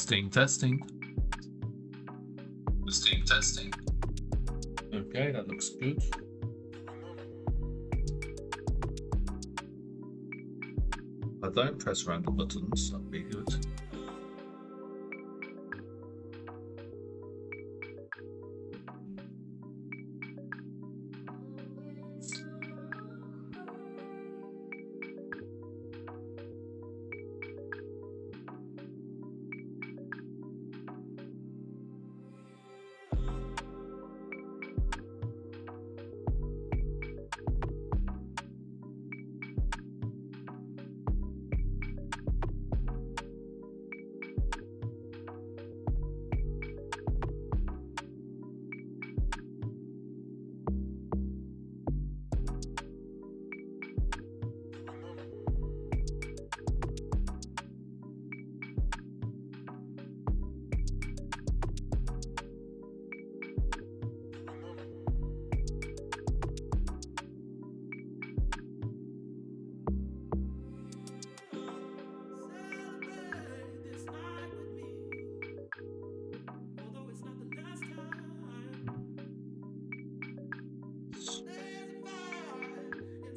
Testing. Okay, that looks good. I don't press random buttons, that'd be good.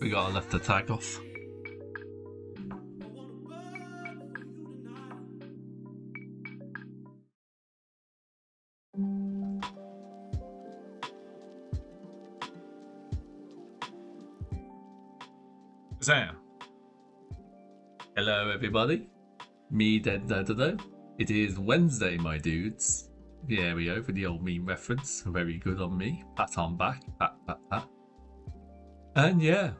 We gotta lift the tag off. So, hello everybody. Me dead. It is Wednesday, my dudes. There we go for the old meme reference. Very good on me. Pat on back. Pat. And yeah.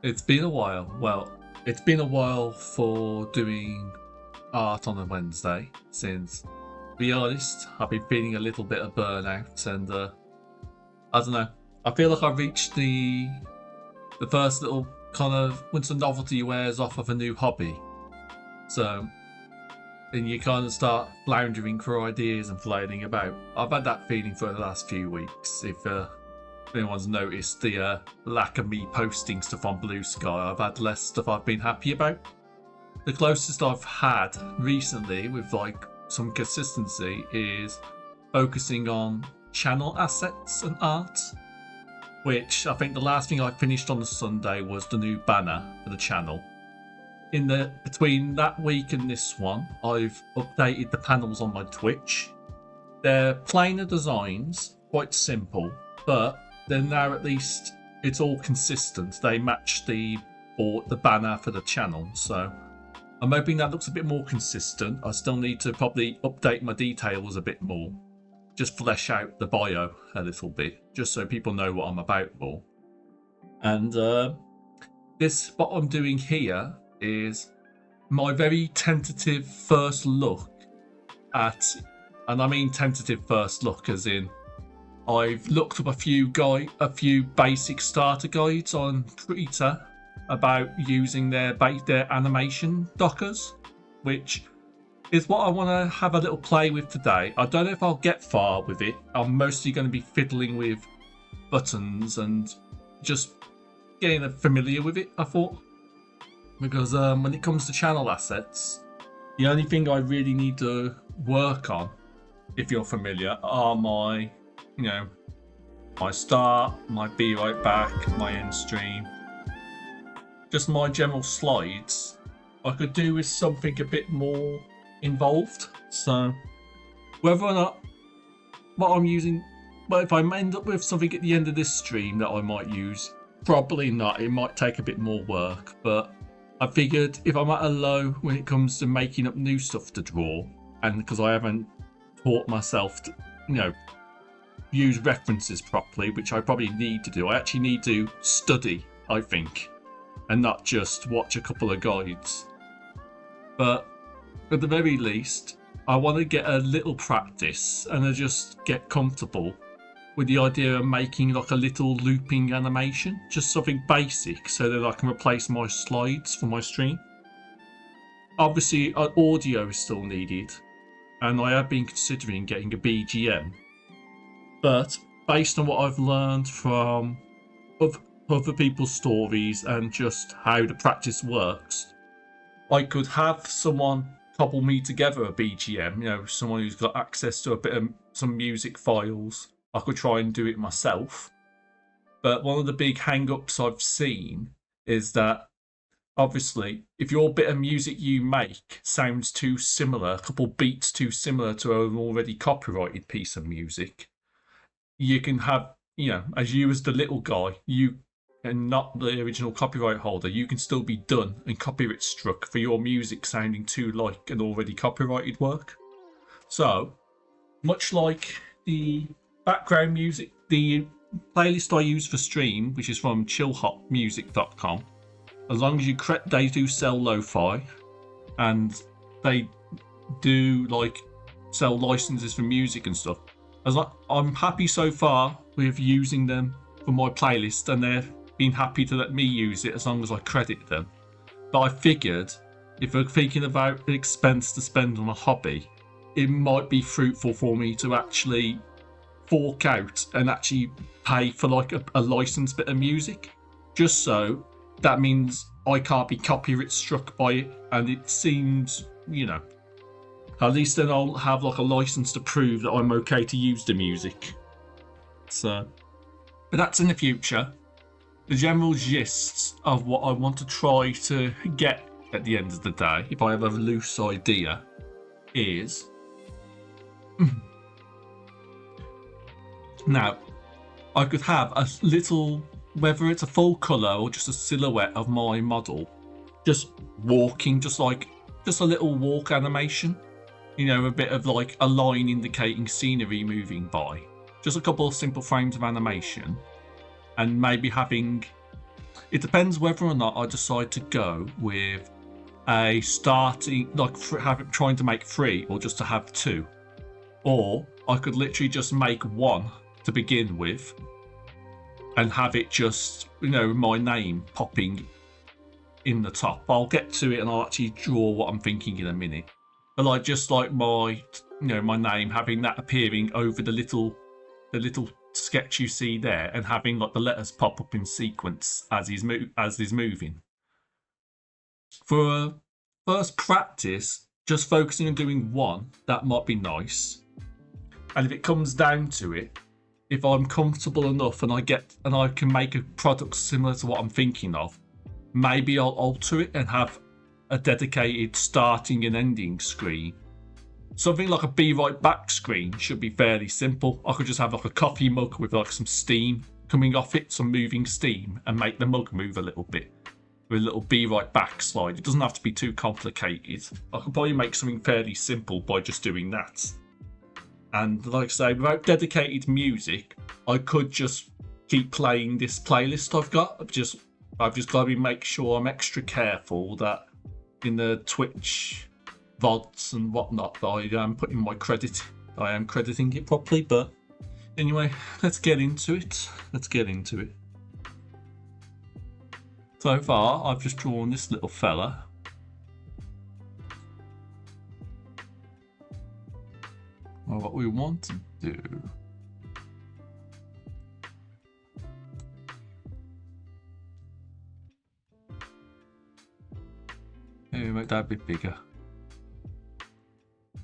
It's been a while. Well, it's been a while for doing art on a Wednesday since, to be honest, I've been feeling a little bit of burnout and I don't know. I feel like I've reached the first little kind of once the novelty wears off of a new hobby. So then you kind of start floundering for ideas and flailing about. I've had that feeling for the last few weeks. If anyone's noticed the lack of me posting stuff on Blue Sky, I've had less stuff I've been happy about. The closest I've had recently with like some consistency is focusing on channel assets and art, which I think the last thing I finished on the Sunday was the new banner for the channel. Between that week and this one, I've updated the panels on my Twitch. They're plainer designs, quite simple, but then now at least it's all consistent. They match the banner for the channel, so I'm hoping that looks a bit more consistent. I still need to probably update my details a bit more, just flesh out the bio a little bit, just so people know what I'm about more. And what I'm doing here is my very tentative first look at, and I mean tentative first look as in I've looked up a few basic starter guides on Twitter about using their animation dockers, which is what I want to have a little play with today. I don't know if I'll get far with it. I'm mostly going to be fiddling with buttons and just getting familiar with it, I thought. Because when it comes to channel assets, the only thing I really need to work on, if you're familiar, are my start, my be right back, my end stream, just my general slides. I could do with something a bit more involved. So whether or not what I'm using, but if I end up with something at the end of this stream that I might use, probably not. It might take a bit more work, but I figured if I'm at a low when it comes to making up new stuff to draw, and because I haven't taught myself to, use references properly, which I probably need to do. I actually need to study, I think, and not just watch a couple of guides. But at the very least, I want to get a little practice and I just get comfortable with the idea of making like a little looping animation, just something basic so that I can replace my slides for my stream. Obviously, audio is still needed, and I have been considering getting a BGM. But based on what I've learned from other people's stories and just how the practice works, I could have someone cobble me together a BGM, you know, someone who's got access to a bit of some music files, I could try and do it myself. But one of the big hang-ups I've seen is that obviously, if your bit of music you make sounds too similar, a couple beats too similar to an already copyrighted piece of music, you can have, you know, as you as the little guy, you and not the original copyright holder, you can still be done and copyright struck for your music sounding too like an already copyrighted work. So, much like the background music, the playlist I use for stream, which is from chillhopmusic.com, as long as you they do sell lo-fi and they do like sell licenses for music and stuff. I'm happy so far with using them for my playlist, and they've been happy to let me use it as long as I credit them. But I figured if we're thinking about an expense to spend on a hobby, it might be fruitful for me to actually fork out and actually pay for like a licensed bit of music, just so that means I can't be copyright struck by it, and it seems, you know, at least then I'll have like a license to prove that I'm okay to use the music. So, but that's in the future. The general gist of what I want to try to get at the end of the day, if I have a loose idea, is now I could have a little, whether it's a full colour or just a silhouette of my model, just walking, just a little walk animation, you know, a bit of like a line indicating scenery moving by, just a couple of simple frames of animation, and maybe having, it depends whether or not I decide to go with a starting, like trying to make 3 or just to have 2, or I could literally just make 1 to begin with and have it just, you know, my name popping in the top. I'll get to it and I'll actually draw what I'm thinking in a minute. But like just like my, you know, my name, having that appearing over the little sketch you see there, and having like the letters pop up in sequence as he's moving. For a first practice, just focusing on doing 1, that might be nice. And if it comes down to it, if I'm comfortable enough and I can make a product similar to what I'm thinking of, maybe I'll alter it and have a dedicated starting and ending screen. Something like a Be Right Back screen should be fairly simple. I could just have like a coffee mug with like some steam coming off it, some moving steam, and make the mug move a little bit with a little Be Right Back slide. It doesn't have to be too complicated. I could probably make something fairly simple by just doing that. And like I say, without dedicated music, I could just keep playing this playlist I've got. I've just got to make sure I'm extra careful that in the Twitch VODs and whatnot that I am putting my credit, I am crediting it properly. But anyway, let's get into it. So far, I've just drawn this little fella. Well, what we want to do maybe make that a bit bigger.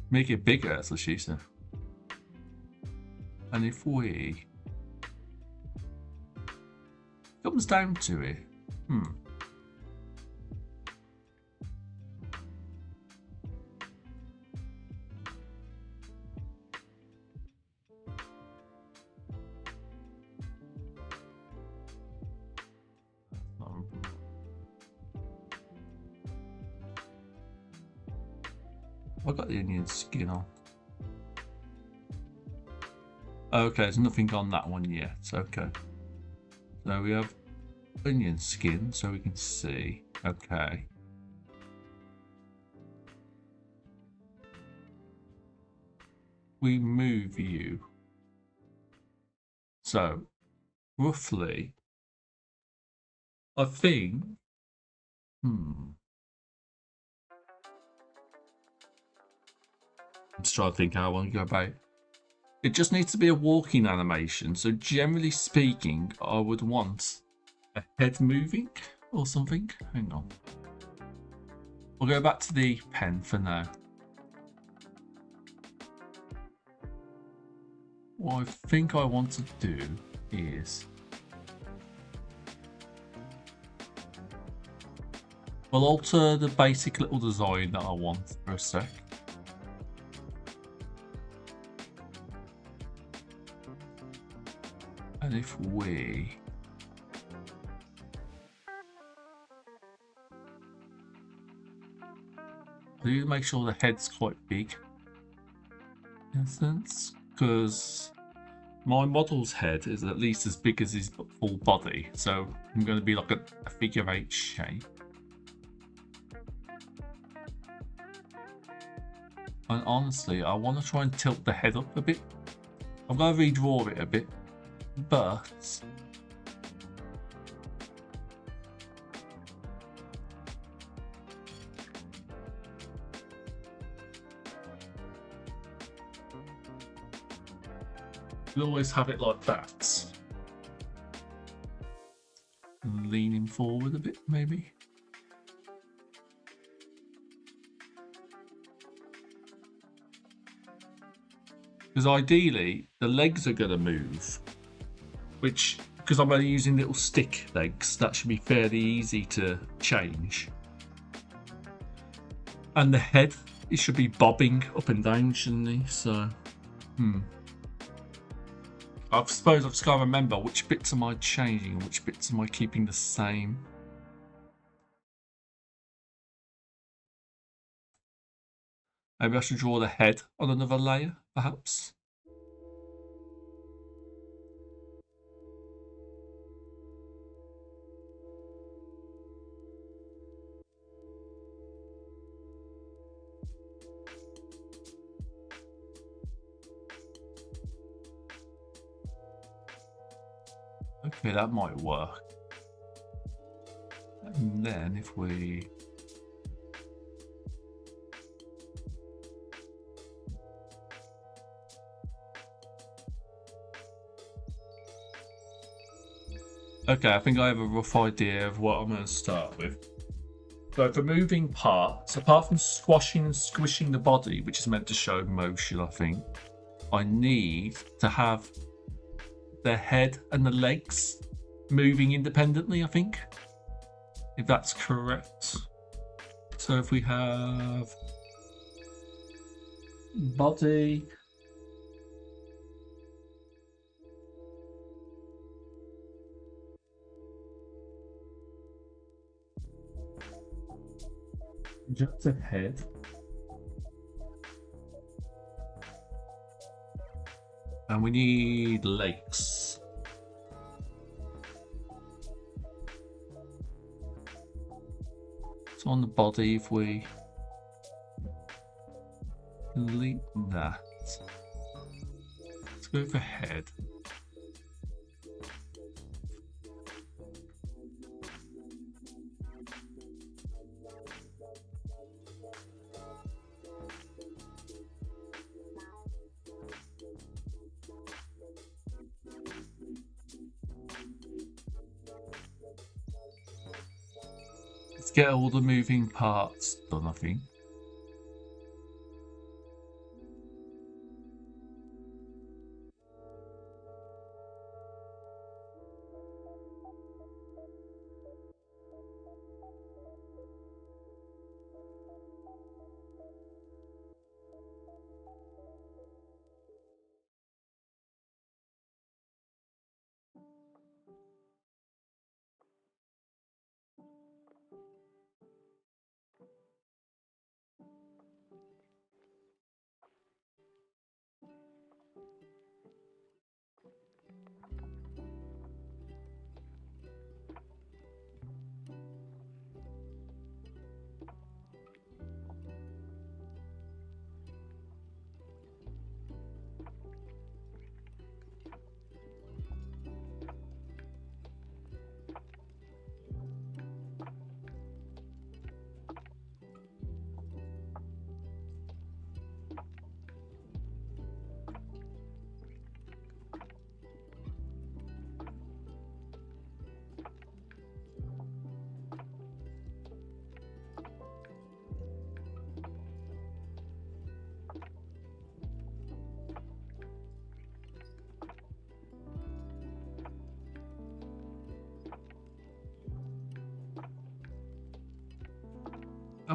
Make it bigger, that's what she said. And if we comes down to it, I've got the onion skin on. Okay, there's nothing on that one yet. Okay. So we have onion skin so we can see. Okay. We move you. So, roughly, I think, I'm just trying to think how I want to go about it. It just needs to be a walking animation. So generally speaking, I would want a head moving or something. Hang on. We'll go back to the pen for now. what I think I want to do is we'll alter the basic little design that I want for a sec. And if we need to make sure the head's quite big, in a sense, because my model's head is at least as big as his full body, so I'm going to be like a figure eight shape. And honestly, I want to try and tilt the head up a bit. I'm going to redraw it a bit, but we'll always have it like that. Leaning forward a bit, maybe. Because ideally, the legs are going to move, which, because I'm only using little stick legs, that should be fairly easy to change. And the head, it should be bobbing up and down, shouldn't he? So, I suppose I've just got to remember which bits am I changing and which bits am I keeping the same. Maybe I should draw the head on another layer, perhaps. Okay, that might work. And then if we... Okay, I think I have a rough idea of what I'm going to start with. So for moving parts, apart from squashing and squishing the body, which is meant to show motion, I think, I need to have the head and the legs moving independently, I think, if that's correct. So if we have body, just a head, and we need legs. So on the body, if we delete that, let's go for head. Let's get all the moving parts done, I think.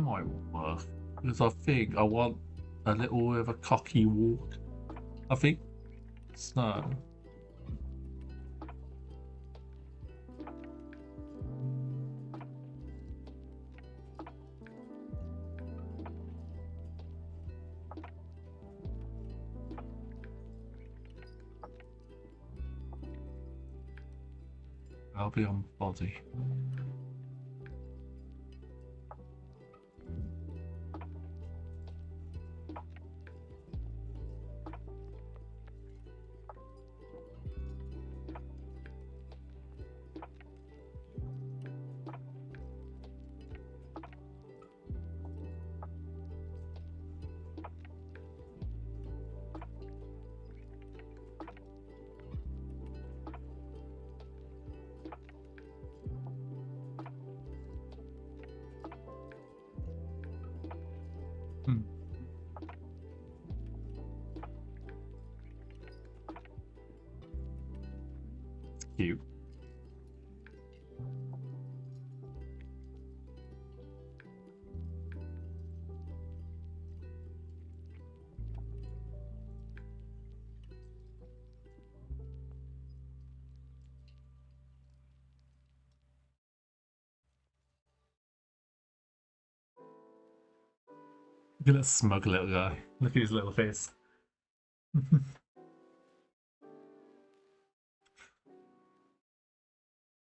That might work. Because I think I want a little bit of a cocky walk. I think. So. I'll be on body. Cute. Look at that smug little guy. Look at his little face.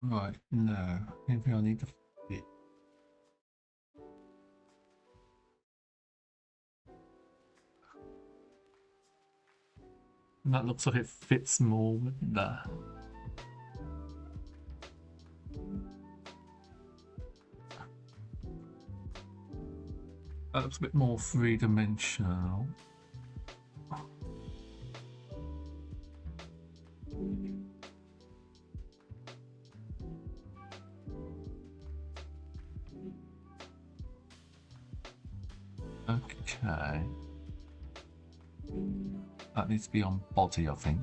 Right, no. Maybe I need to fit. And that looks like it fits more with that. That looks a bit more three-dimensional. Okay. That needs to be on body, I think.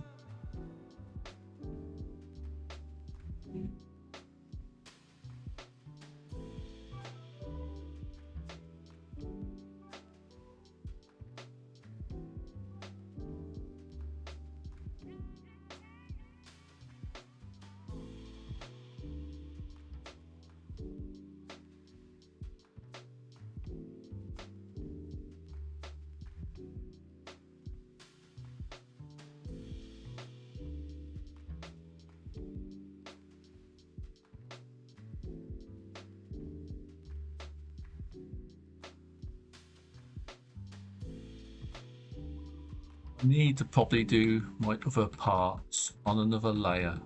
Need to probably do my other parts on another layer.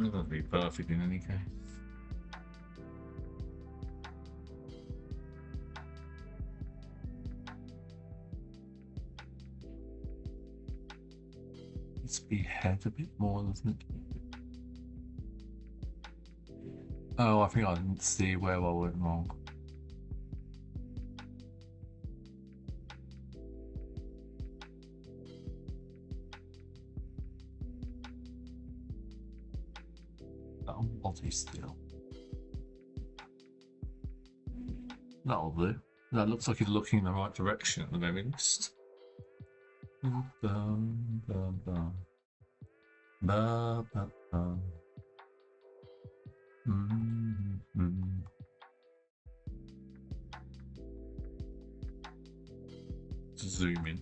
It doesn't be perfect in any case. Needs to be head a bit more, doesn't it? Oh, I think I didn't see where I went wrong. Oh, body still. That'll do. That looks like he's looking in the right direction at the very least. Bum, bum, bum. Ba, ba, ba. Zoom in.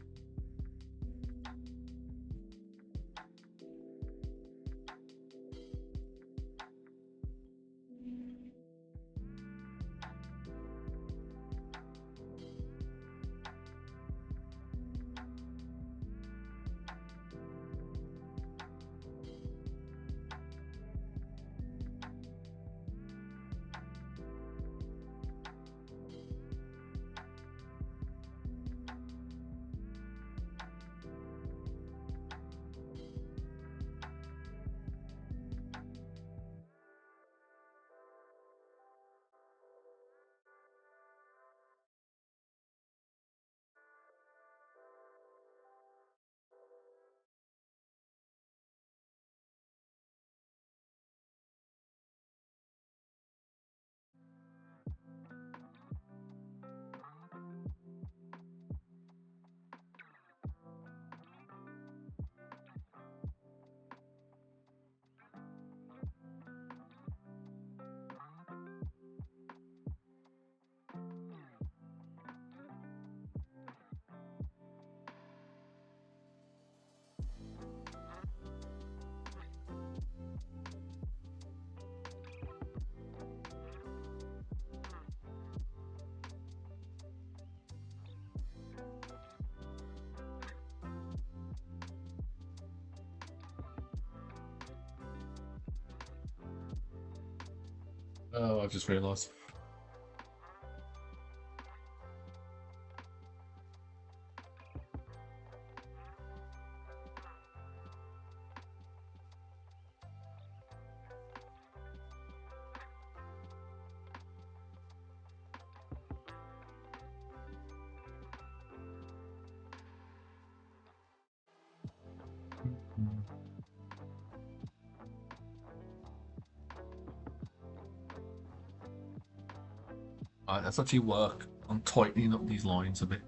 Oh, I've just realised. Alright, let's actually work on tightening up these lines a bit.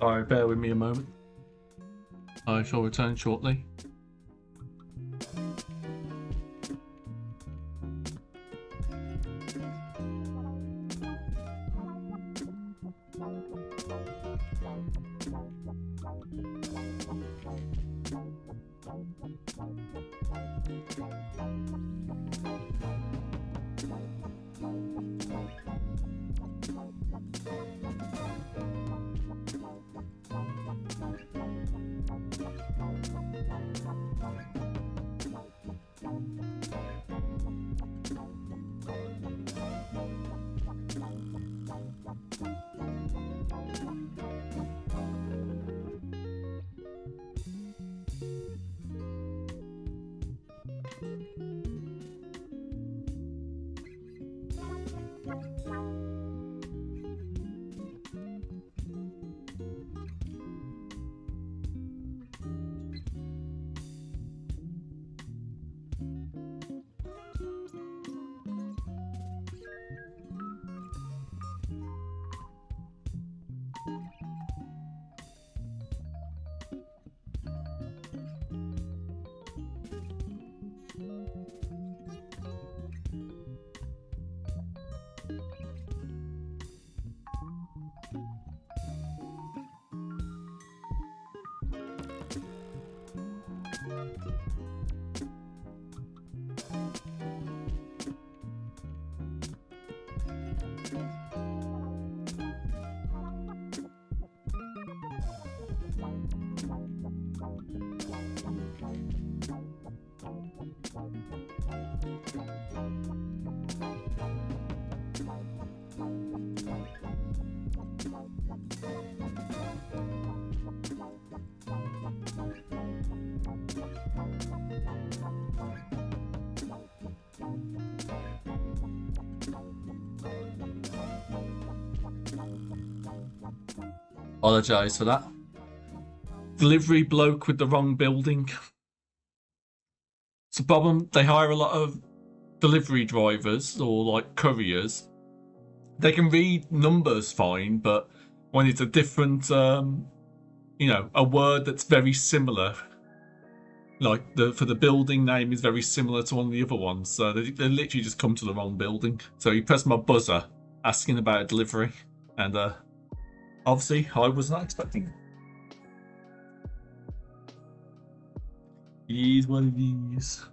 Alright, bear with me a moment. I shall return shortly. Apologise for that. Delivery bloke with the wrong building. It's a problem. They hire a lot of delivery drivers or like couriers. They can read numbers fine, but when it's a different, you know, a word that's very similar, like for the building name is very similar to one of the other ones, so they literally just come to the wrong building. So he pressed my buzzer asking about a delivery, and obviously I was not expecting it. It is what it is.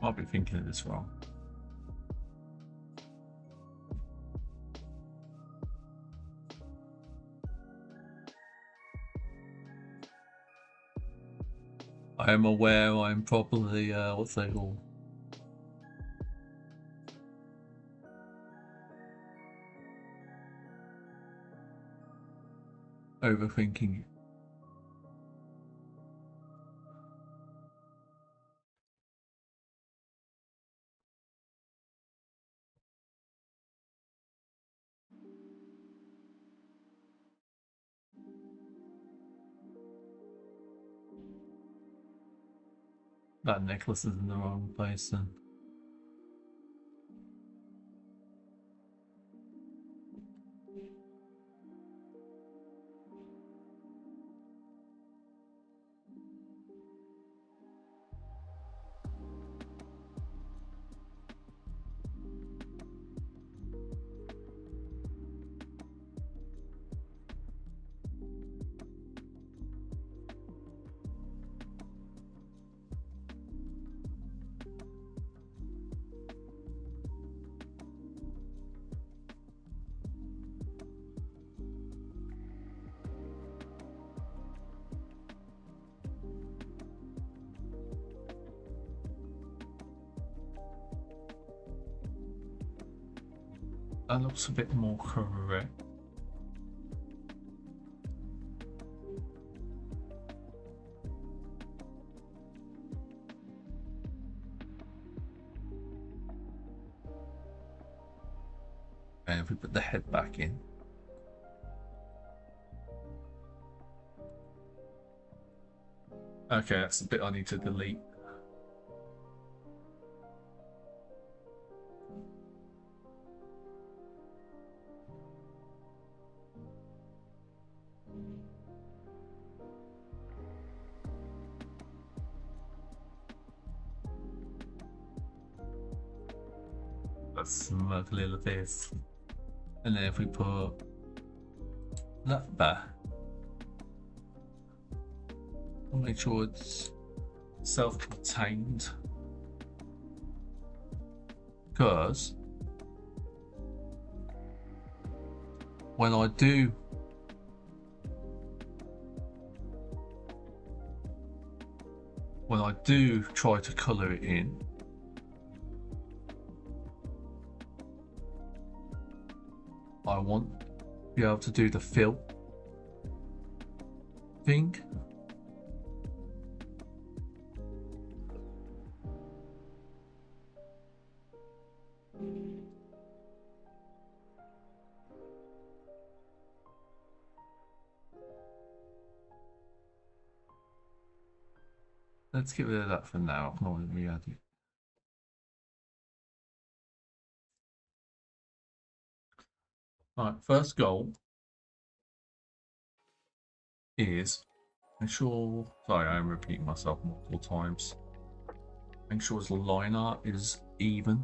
I'll be thinking of this wrong. I am aware I'm probably, what's they called? Overthinking. That necklace is in the wrong place then. That looks a bit more correct. And if we put the head back in. Okay, that's the bit I need to delete. a smug little face. And then if we put that back, we'll make sure it's self-contained. Because when I do try to colour it in, I want to be able to do the fill thing. Let's get rid of that for now. I want to re-add it. Right, first goal is make sure. Sorry, I am repeating myself multiple times. Make sure the line art is even.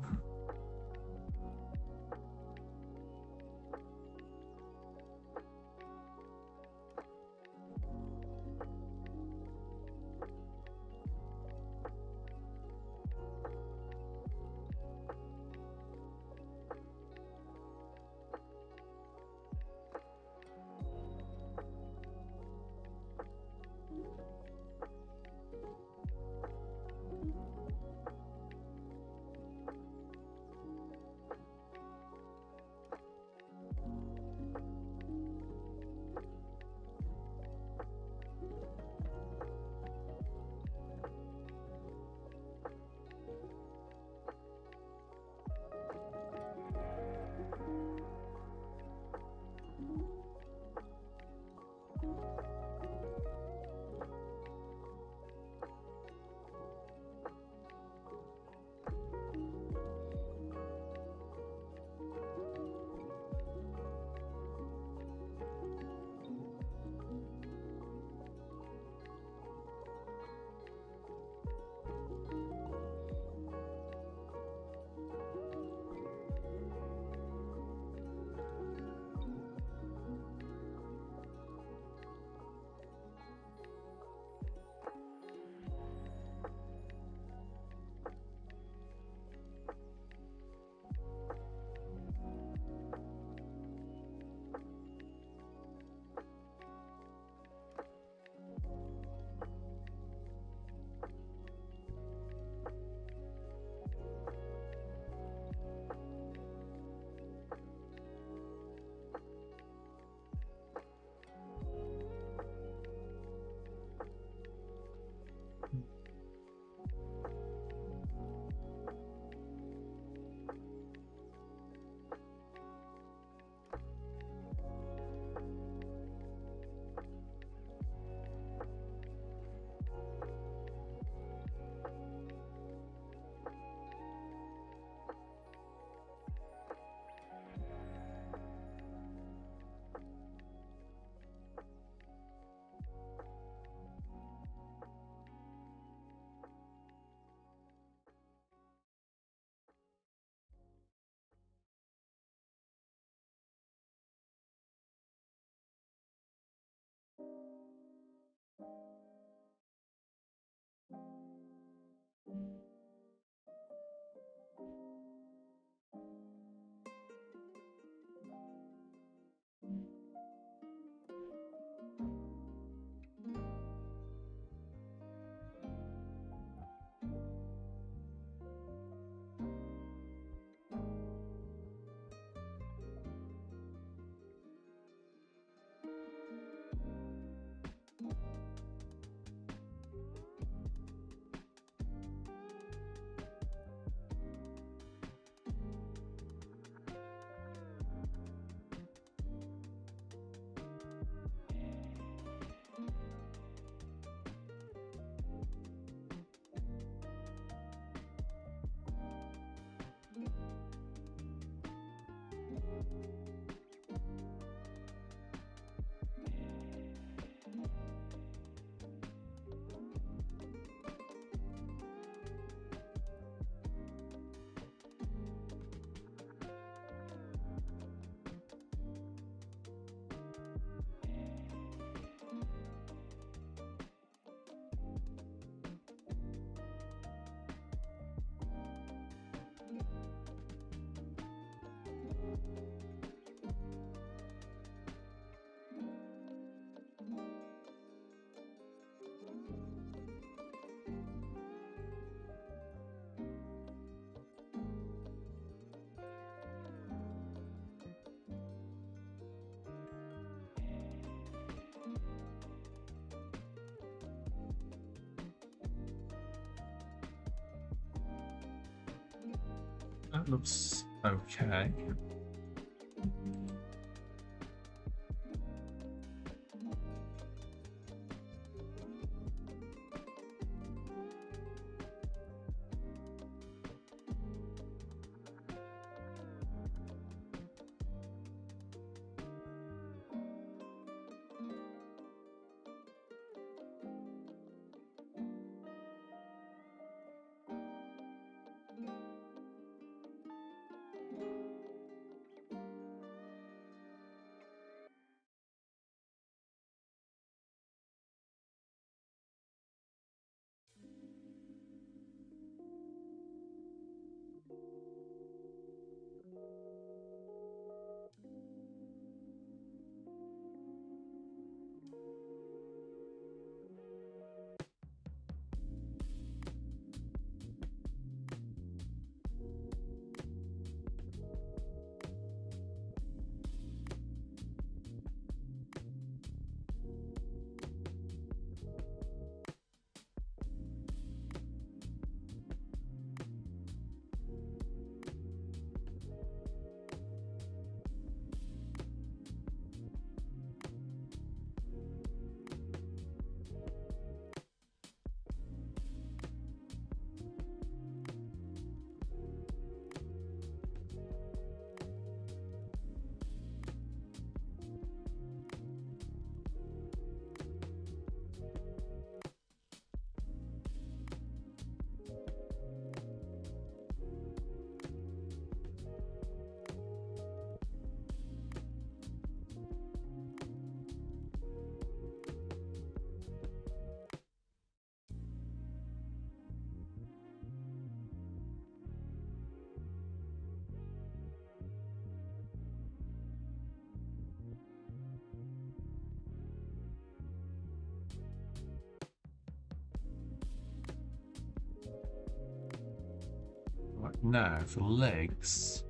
That looks okay. Right now for legs.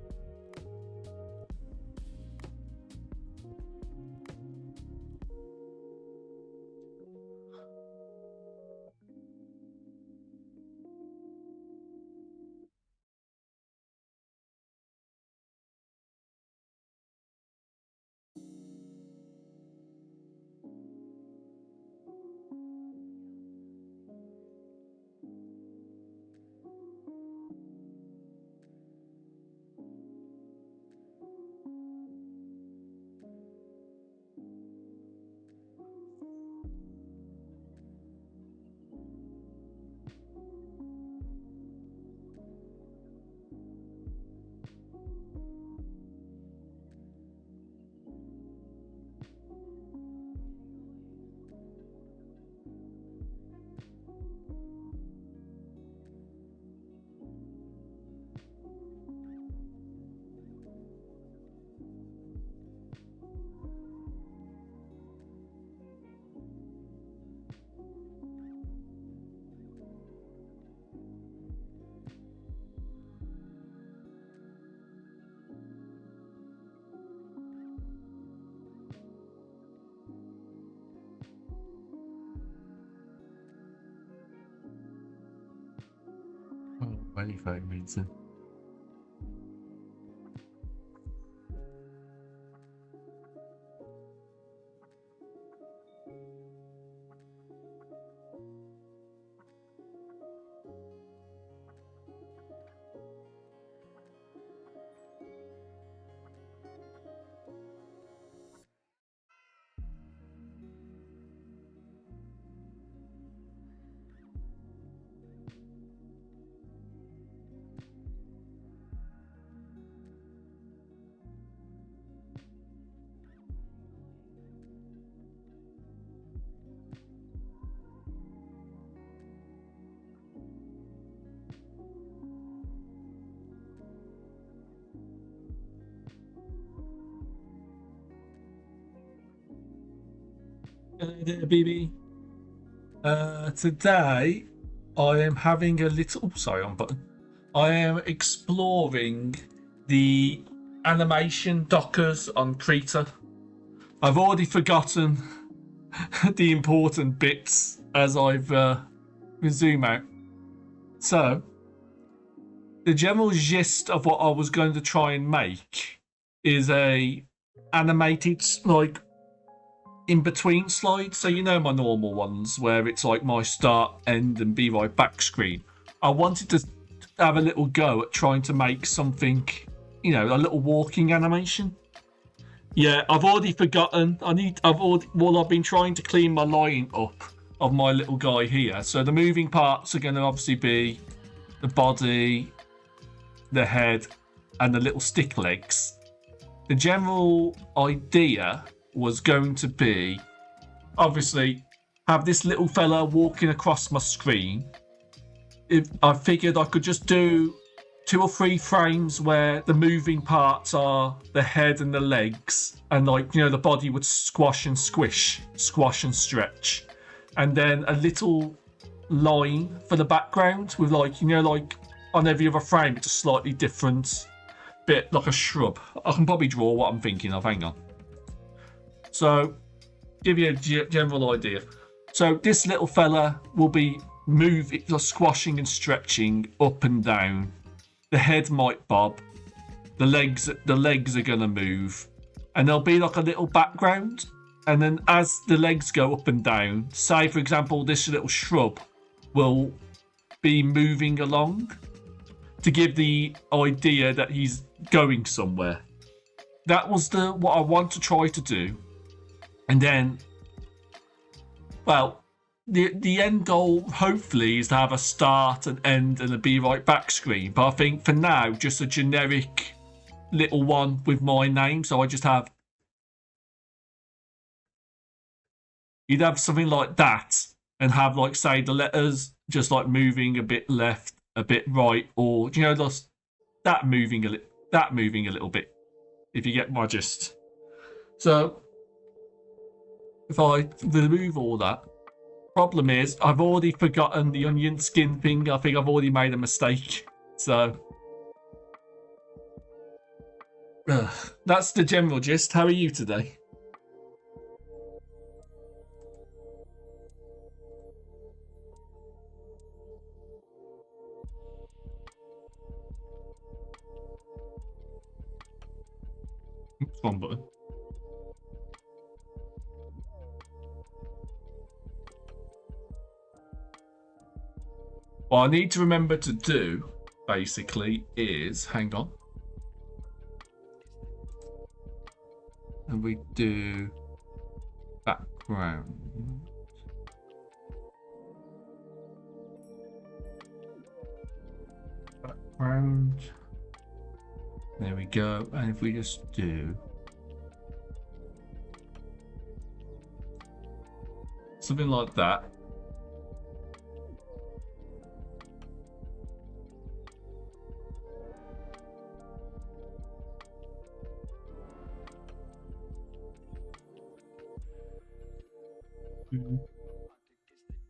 Oh, any reason. There, BB. Today I am having a little. Sorry, on button. I am exploring the animation dockers on Krita. I've already forgotten the important bits as I've zoom out. So the general gist of what I was going to try and make is a animated like in between slides. So you know my normal ones where it's like my start, end, and be right back screen. I wanted to have a little go at trying to make something, you know, a little walking animation. Yeah, I've already forgotten. I've been trying to clean my line up of my little guy here. So the moving parts are going to obviously be the body, the head, and the little stick legs. The general idea was going to be, obviously, have this little fella walking across my screen. If I figured I could just do 2 or 3 frames where the moving parts are the head and the legs, and like, you know, the body would squash and squish, squash and stretch, and then a little line for the background with, like, you know, like on every other frame it's a slightly different bit, like a shrub. I can probably draw what I'm thinking of. Hang on. So, give you a general idea. So this little fella will be moving, squashing and stretching up and down. The head might bob. The legs are gonna move, and there'll be like a little background. And then as the legs go up and down, say for example, this little shrub will be moving along to give the idea that he's going somewhere. That was what I want to try to do. And then, well, the end goal hopefully is to have a start, an end, and a be right back screen. But I think for now, just a generic little one with my name. So I just have, you'd have something like that, and have like, say, the letters just like moving a bit left, a bit right, or you know, just that moving a little bit. If you get my gist. So if I remove all that, problem is I've already forgotten the onion skin thing. I think I've already made a mistake. So that's the general gist. How are you today? Oops, wrong button. What I need to remember to do, basically, is, hang on. And we do background. Background. There we go. And if we just do something like that.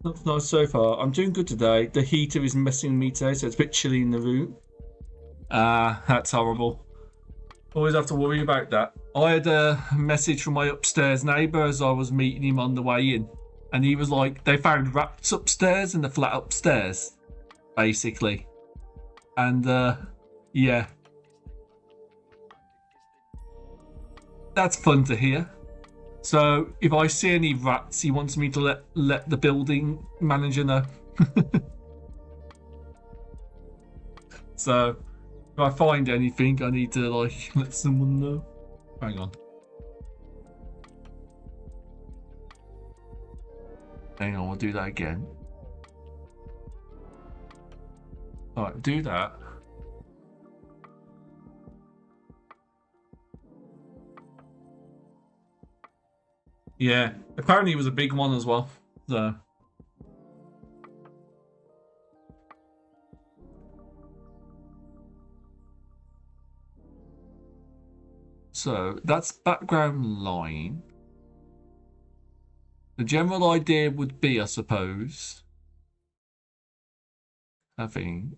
That's nice so far. I'm doing good today. The heater is messing me today, so it's a bit chilly in the room. That's horrible. Always have to worry about that. I had a message from my upstairs neighbour as I was meeting him on the way in. And he was like, they found rats upstairs in the flat upstairs, basically. And, yeah. That's fun to hear. So if I see any rats, he wants me to let the building manager know. So if I find anything, I need to like let someone know. Hang on. Hang on, we'll do that again. Alright, do that. Yeah, apparently it was a big one as well. So that's background line. The general idea would be, I suppose, having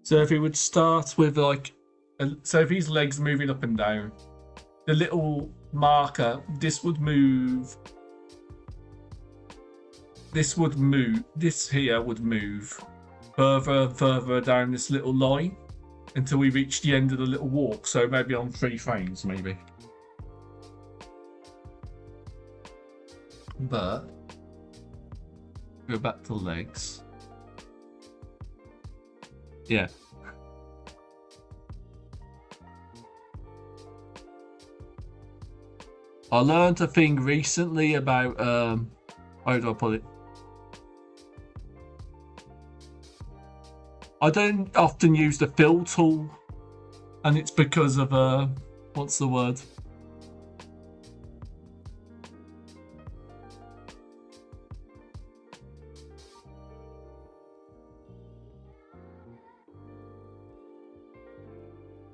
so if it would start with like, so if his legs moving up and down, the little marker, this would move. This would move. This here would move further and further down this little line until we reach the end of the little walk. So maybe on 3 frames, maybe. But go back to legs. Yeah. I learned a thing recently about how do I put it? I don't often use the fill tool, and it's because of what's the word?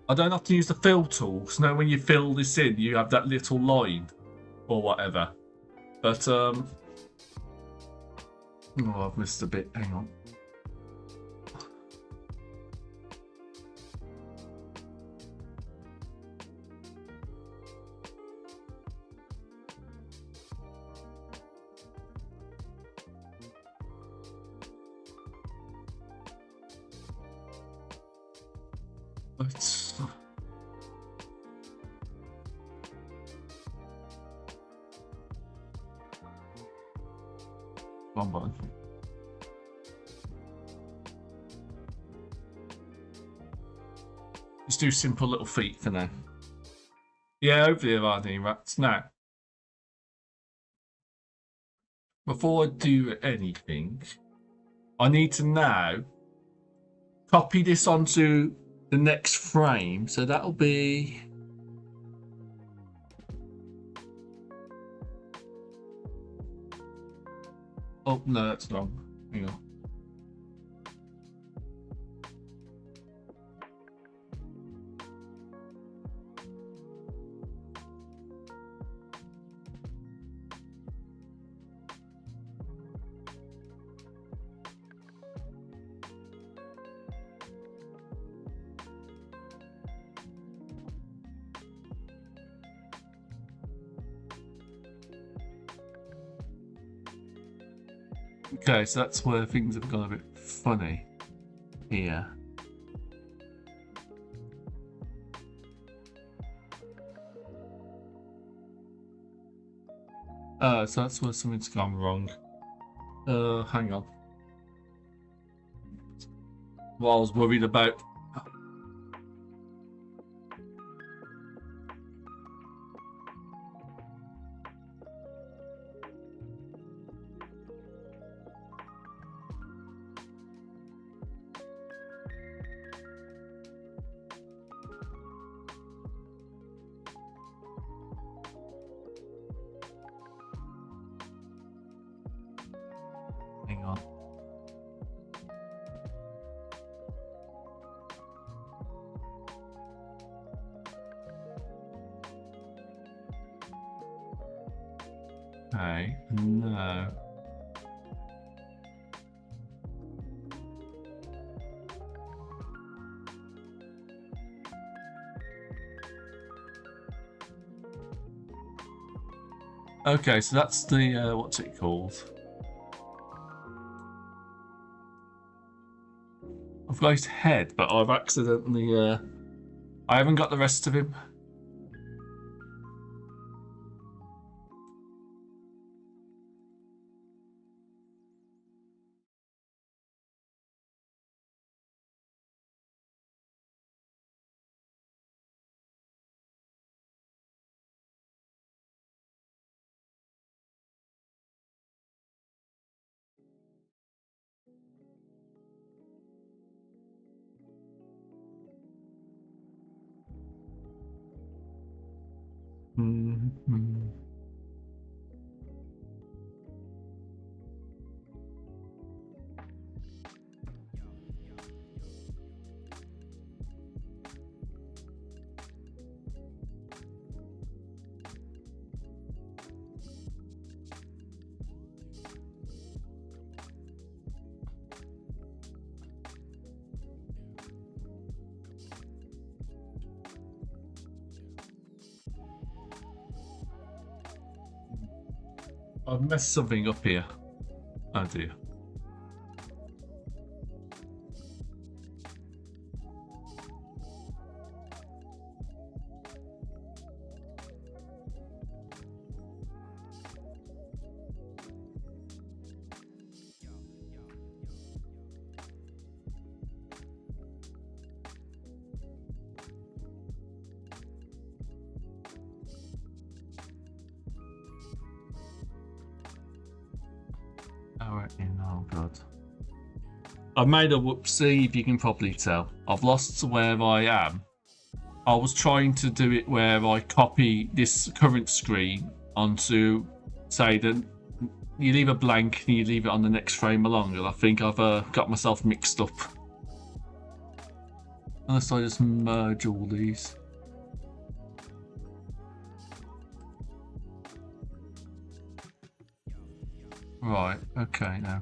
I don't have to use the fill tool, because now when you fill this in, you have that little line, or whatever. But, oh, I've missed a bit, hang on. But one button. Just do simple little feet for now. Yeah, over there are the rats. Now, before I do anything, I need to now copy this onto the next frame. So that'll be... Oh, no, that's wrong. Hang on. Okay, so that's where things have gone a bit funny here. So that's where something's gone wrong. Hang on. What I was worried about. Hang on. Okay, no. Okay, so that's the, what's it called? I've got his head, but I've accidentally, I haven't got the rest of him. Mm-hmm. I've messed something up here. Oh dear. Alright, oh god. I've made a whoopsie, if you can probably tell. I've lost where I am. I was trying to do it where I copy this current screen onto, say, that you leave a blank and you leave it on the next frame along, and I think I've got myself mixed up. Unless I just merge all these. Right, okay, now.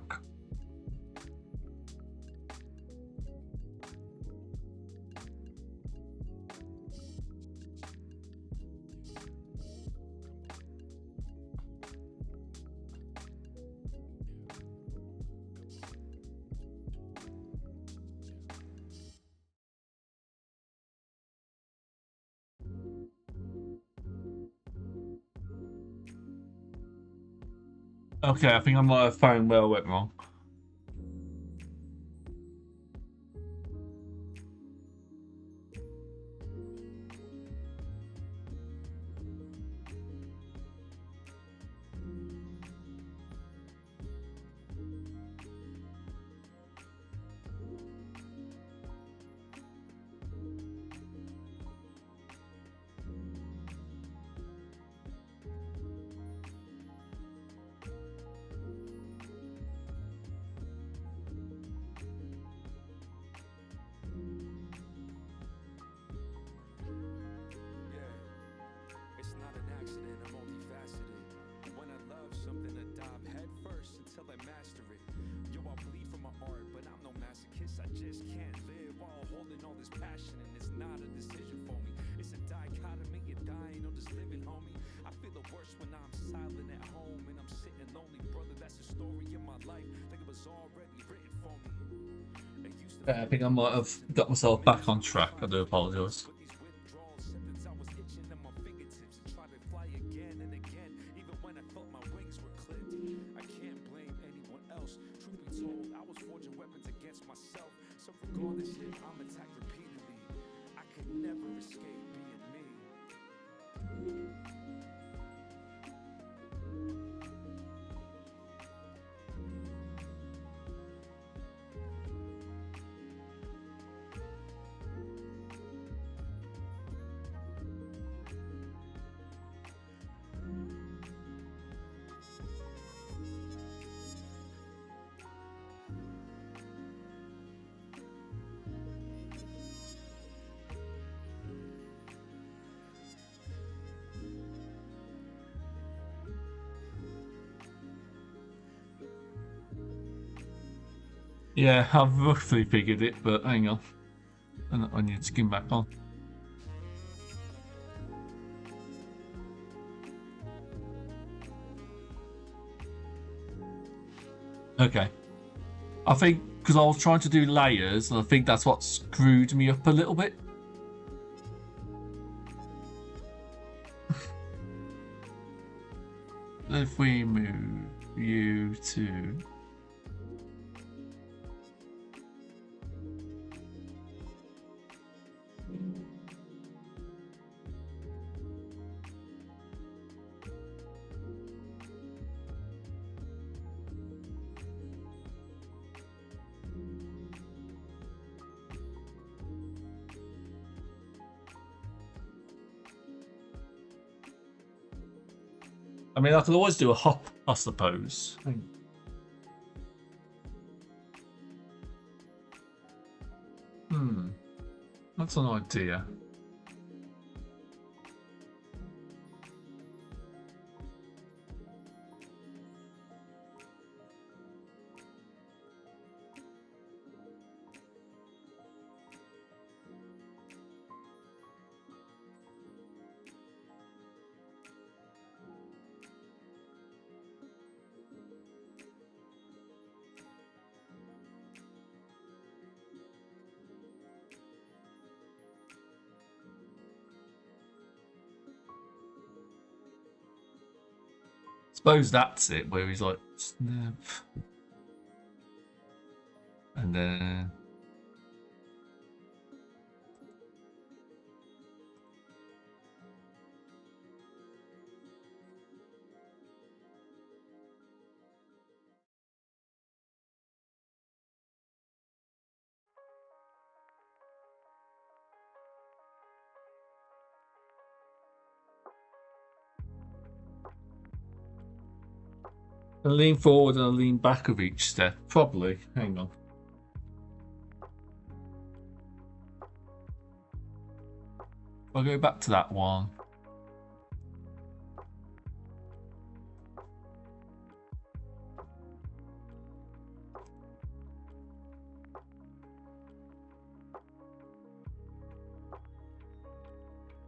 Okay, I think I might have found where I went wrong. I think I might have got myself back on track. I do apologise. Yeah, I've roughly figured it, but hang on. I need to skim back on. Okay. I think because I was trying to do layers, and I think that's what screwed me up a little bit. If we move you to... I mean, I could always do a hop, I suppose. That's an idea. Suppose that's it, where he's like, snap. And then I lean forward and I lean back of each step. Probably. Hang on. I'll go back to that one.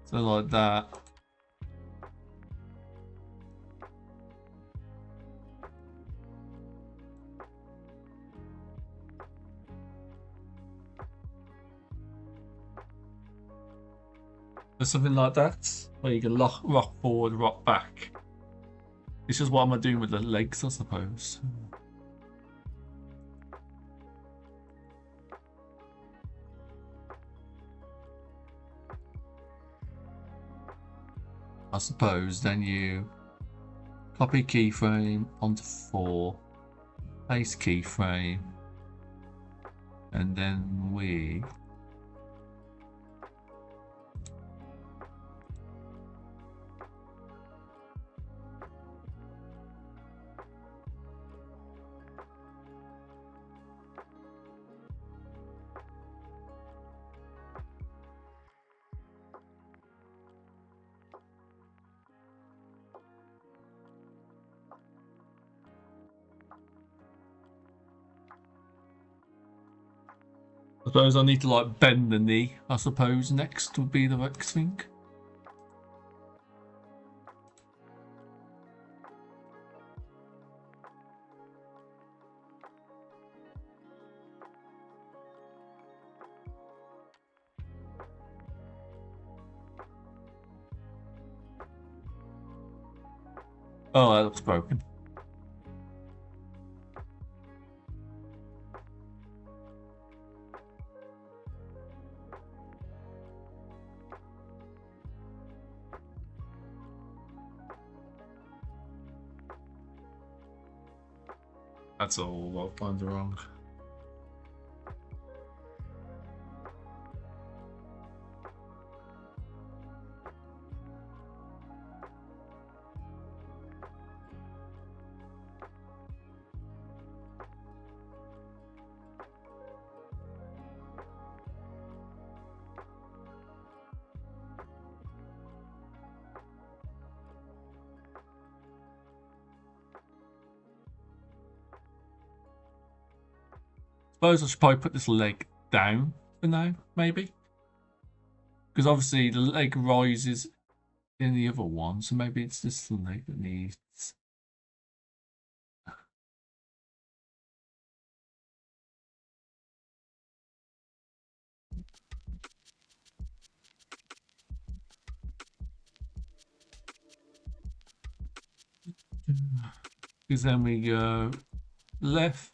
So like that. Or something like that, where you can rock forward, rock back. It's just what am I doing with the legs, I suppose. I suppose then you copy keyframe onto 4, paste keyframe, and then we I suppose I need to like bend the knee, I suppose next would be the next thing. Oh, that looks broken. That's all outlines are wrong. Suppose I should probably put this leg down for now, maybe. Because obviously the leg rises in the other one, so maybe it's this leg that needs. Because then we go left,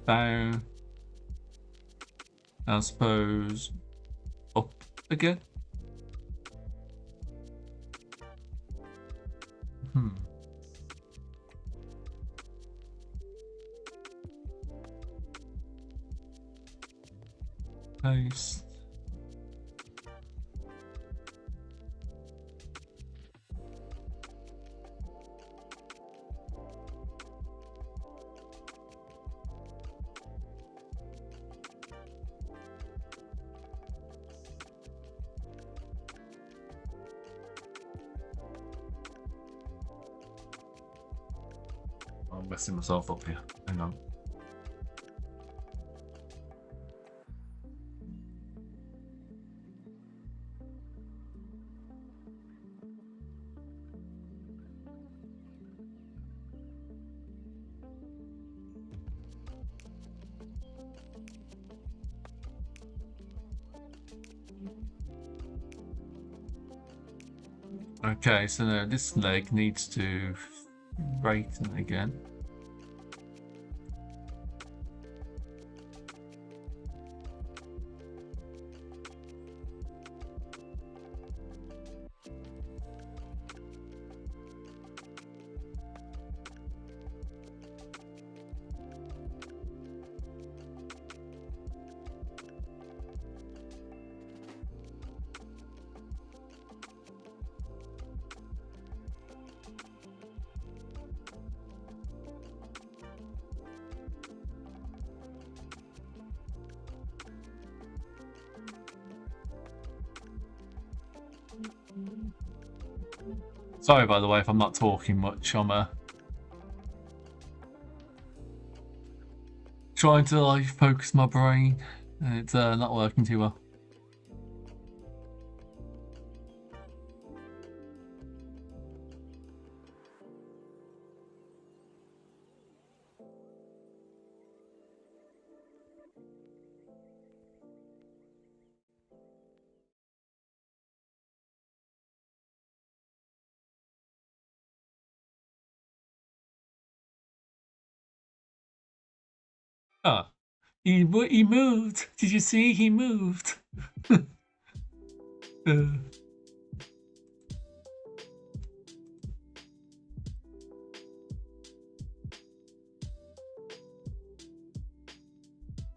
down, I suppose up again. Paste. I'm messing myself up here. Hang on. Okay, so now this leg needs to Brayton again. Sorry, by the way, if I'm not talking much. I'm trying to like focus my brain, and it's not working too well. Ah, he moved. Did you see? He moved.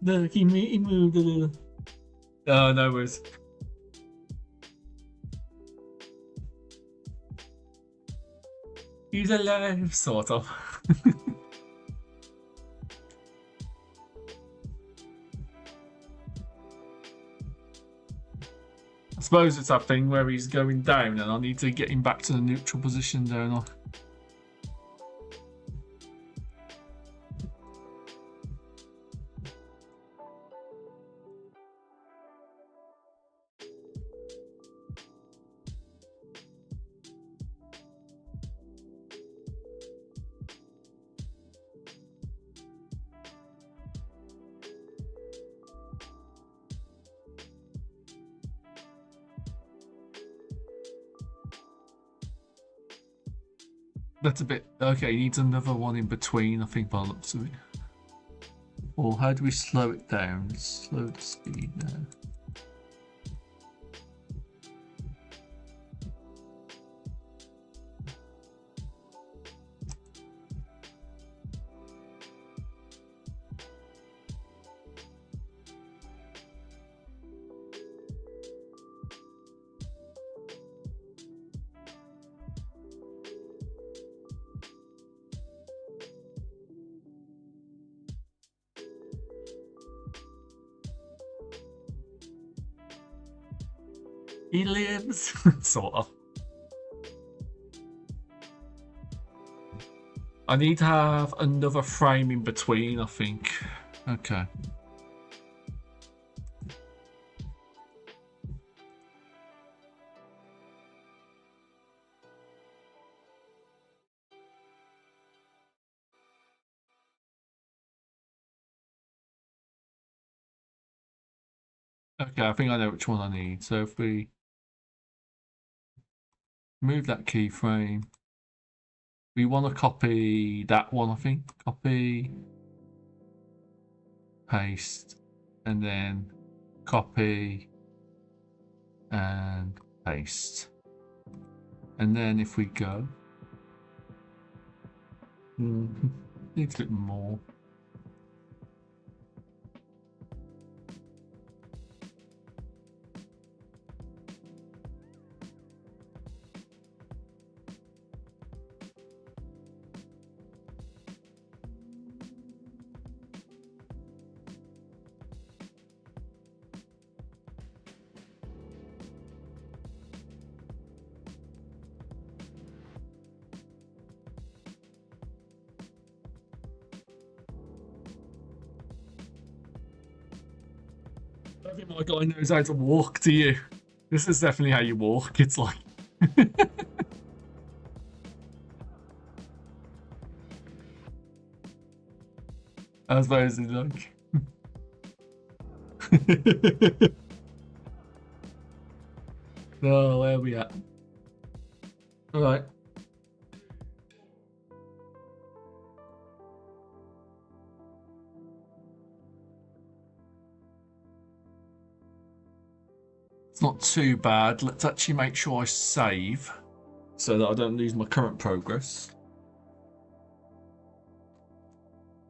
Look, he moved a little. Oh, no worries. He's alive, sort of. I suppose it's that thing where he's going down and I need to get him back to the neutral position, don't I? That's a bit... Okay, he needs another one in between, I think, by the looks of it. Or how do we slow it down? Slow the speed down. He lives, sort of. I need to have another frame in between, I think. Okay. Okay, I think I know which one I need. So if we move that keyframe, we want to copy that one, I think. Copy, paste, and then copy and paste. And then if we go, needs a bit more. I don't think my guy knows how to walk, do you? This is definitely how you walk. It's like... I suppose it's like... Oh, where are we at? Alright. not too bad. Let's actually make sure I save so that I don't lose my current progress.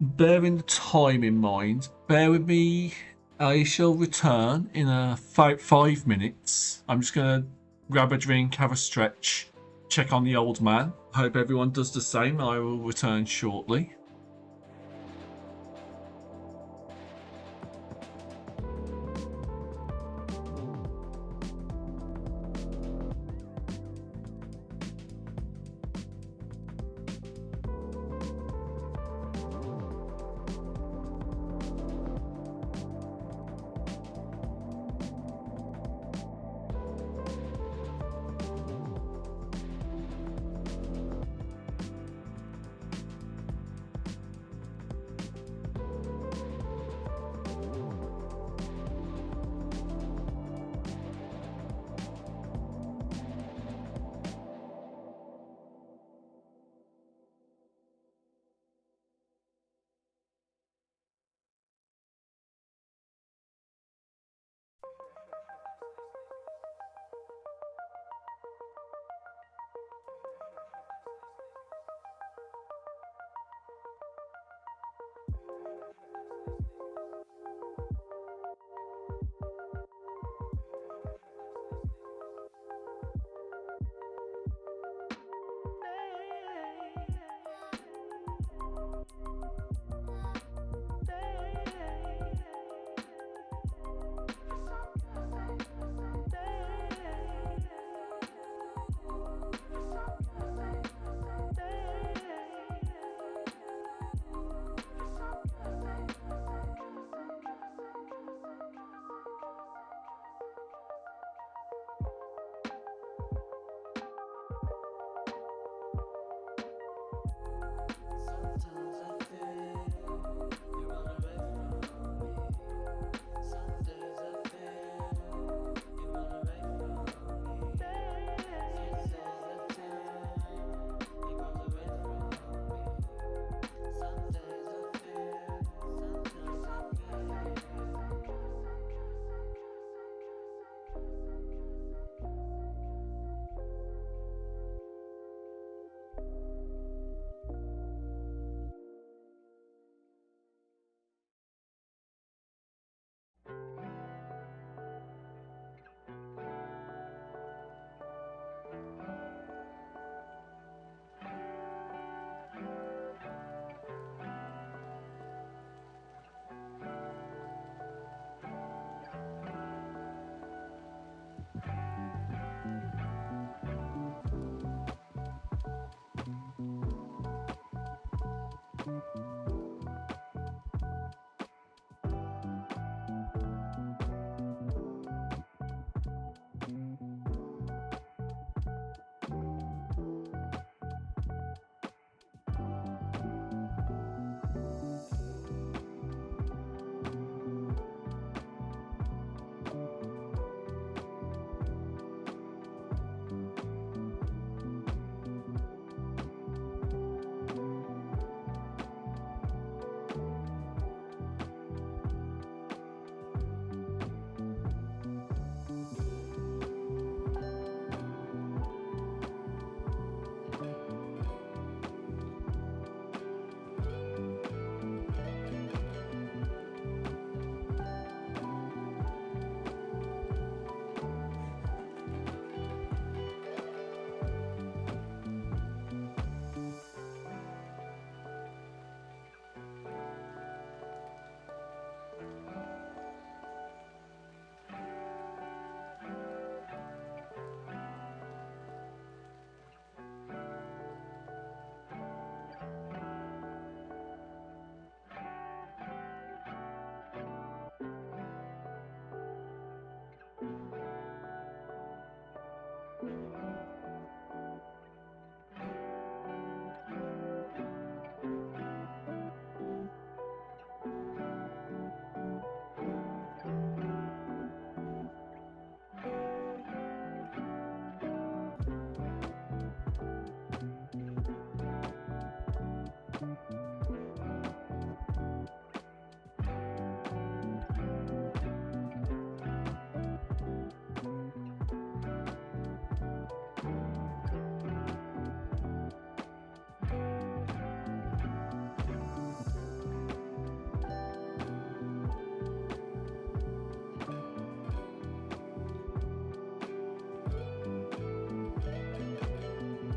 Bearing the time in mind, bear with me. I shall return in 5 minutes. I'm just going to grab a drink, have a stretch, check on the old man. Hope everyone does the same. I will return shortly.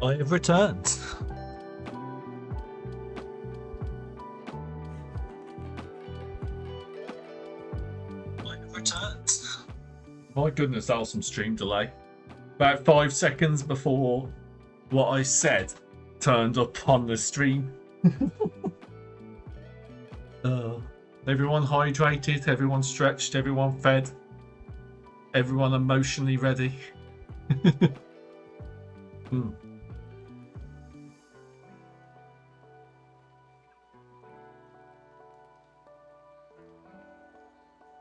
I have returned. I have returned. My goodness, that was some stream delay. About 5 seconds before what I said turned up on the stream. Everyone hydrated, everyone stretched, everyone fed, everyone emotionally ready.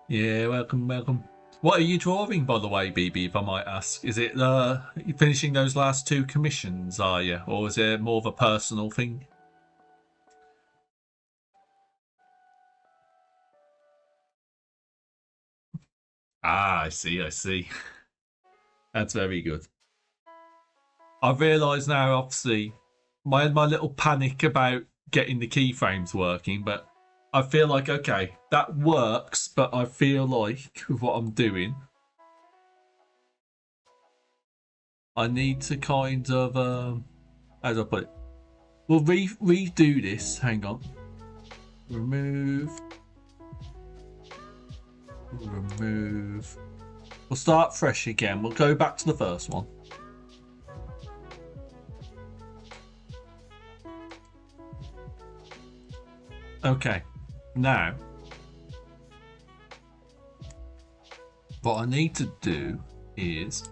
Yeah, welcome. What are you drawing, by the way, BB, if I might ask? Is it you finishing those last 2 commissions, are you? Or is it more of a personal thing? Ah, I see. That's very good. I've realised now, obviously, my little panic about getting the keyframes working, but I feel like, okay, that works, but I feel like with what I'm doing, I need to kind of, how do I put it? We'll redo this. Hang on. Remove. We'll start fresh again. We'll go back to the first one. Okay. Now, what I need to do is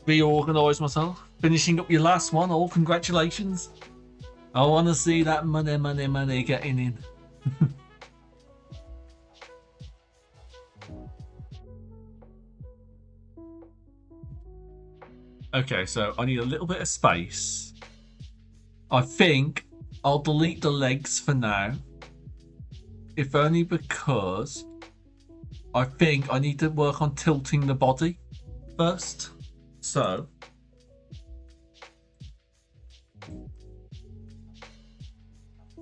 reorganise myself. Finishing up your last one. Oh, congratulations. I want to see that money getting in. Okay, so I need a little bit of space. I think I'll delete the legs for now. If only because I think I need to work on tilting the body first. So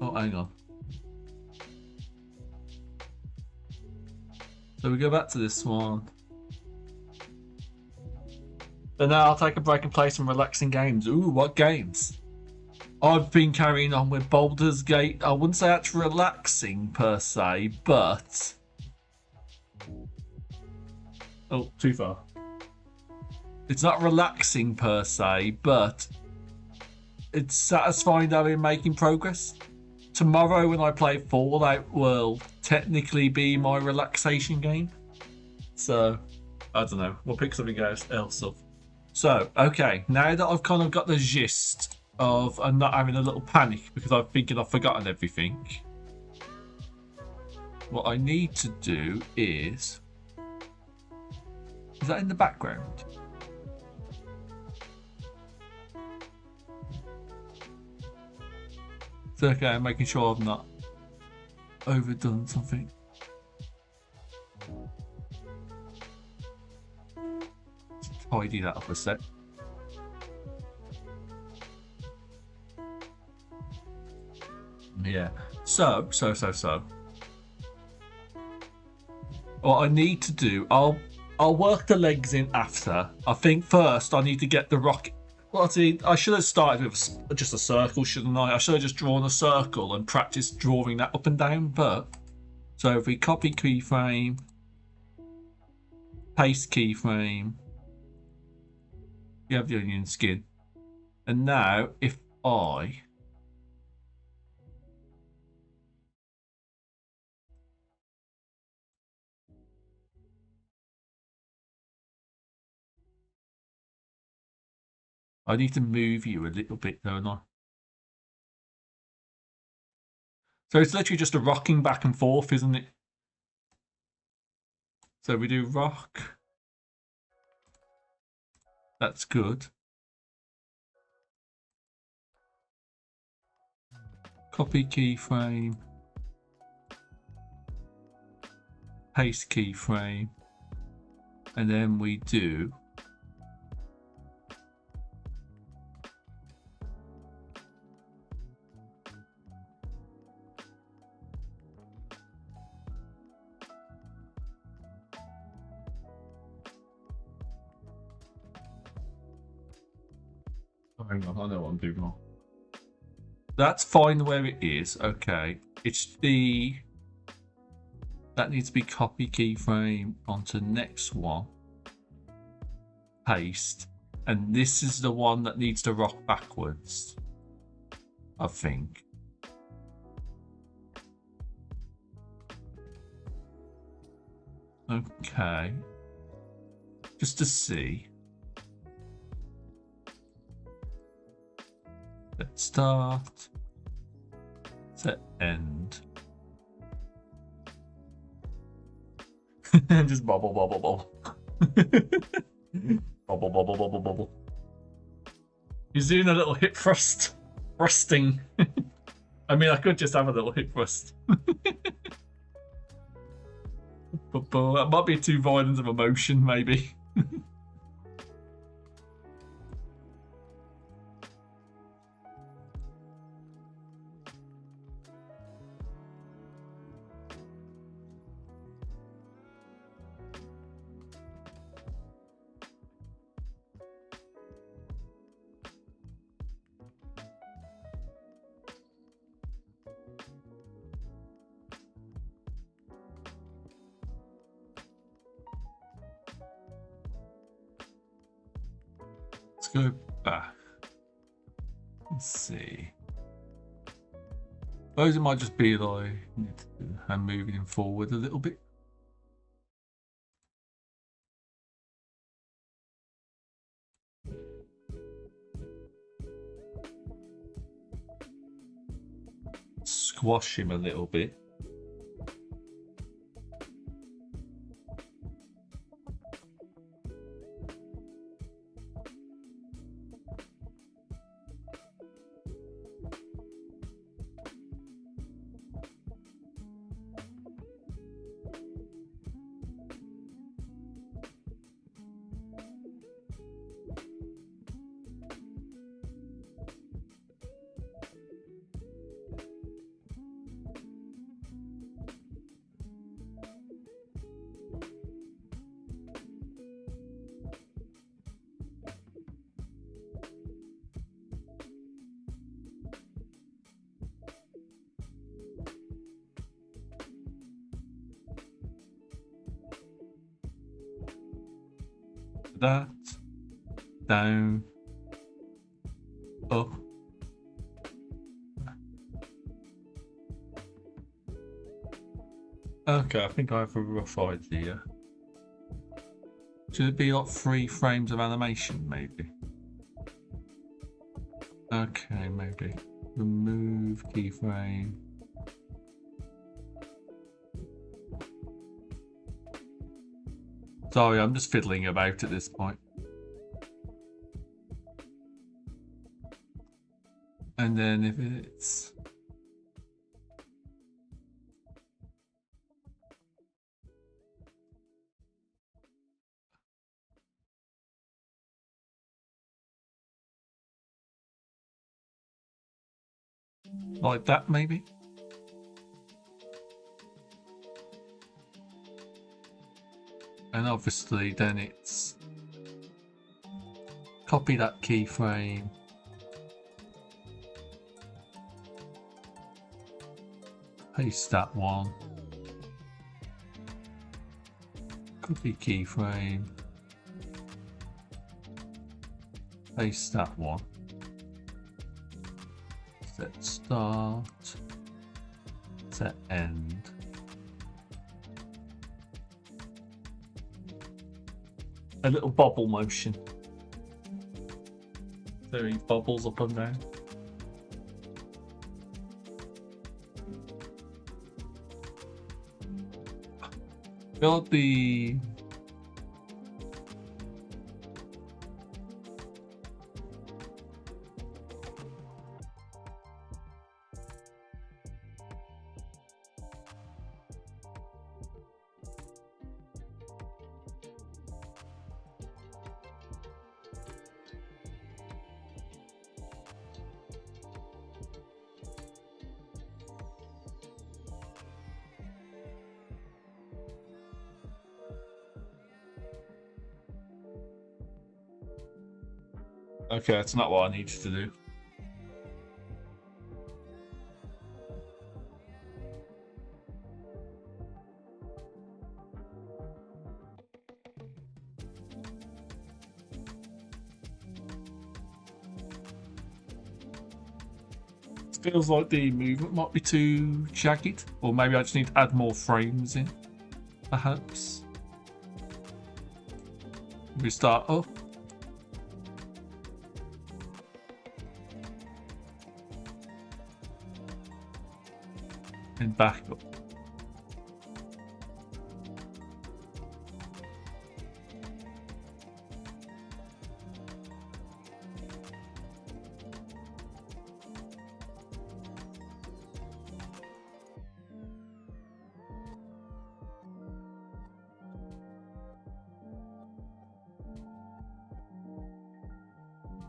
oh, hang on. So we go back to this one. But now I'll take a break and play some relaxing games. Ooh, what games? I've been carrying on with Baldur's Gate. I wouldn't say that's relaxing per se, but... Oh, too far. It's not relaxing per se, but it's satisfying that we're making progress. Tomorrow when I play Fallout will technically be my relaxation game. So, I don't know. We'll pick something else up. So, okay, now that I've kind of got the gist of I'm not having a little panic because I'm thinking I've forgotten everything, what I need to do is that in the background? It's okay, I'm making sure I've not overdone something. Tidy that up a sec. Yeah. So. What I need to do, I'll work the legs in after. I think first I need to get the rocket. Well, see, I should have started with just a circle, shouldn't I? I should have just drawn a circle and practiced drawing that up and down. But so if we copy keyframe, paste keyframe, you have the onion skin, and now if I need to move you a little bit, don't I? So it's literally just a rocking back and forth, isn't it? So we do rock. That's good. Copy keyframe. Paste keyframe. And then we do Hang on, I know what I'm doing wrong. That's fine where it is. Okay, it's the that needs to be copy keyframe onto next one. Paste, and this is the one that needs to rock backwards, I think. Okay, just to see. Let's start. Set end. Just bubble, bubble, bubble. Bubble, bubble, bubble, bubble. He's doing a little hip thrust. Thrusting. I mean, I could just have a little hip thrust. But that might be too violent of a motion, maybe. Let's go back. Let's see. Suppose it might just be like I'm moving him forward a little bit. Squash him a little bit. That, down, up. Okay, I think I have a rough idea. Should it be like 3 frames of animation, maybe? Okay, maybe. Remove keyframe. Sorry, I'm just fiddling about at this point. And then if it's... like that, maybe? And obviously then it's copy that keyframe, paste that one, copy keyframe, paste that one, set start, set end. A little bubble motion. So he bubbles up and down. Got the Okay, that's not what I needed to do. Feels like the movement might be too jagged, or maybe I just need to add more frames in, perhaps. We start up. And back up.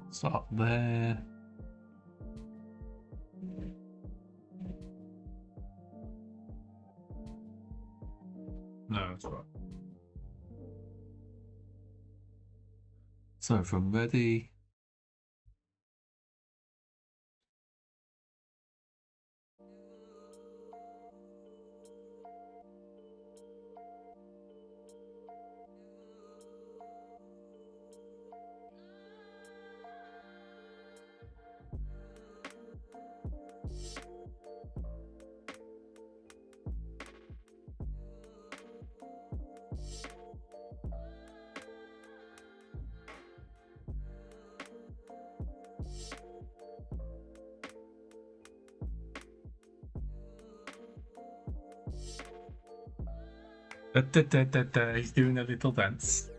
Start there. No, that's right. So from ready. He's doing a little dance.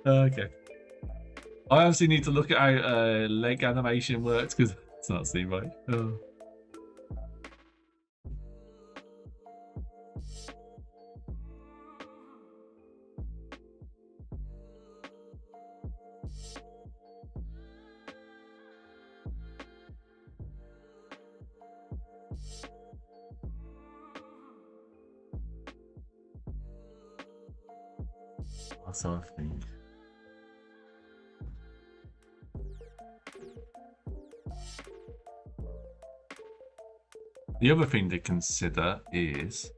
Okay. I honestly need to look at how leg animation works because it's not seen right. Oh. That's how I think. The other thing to consider is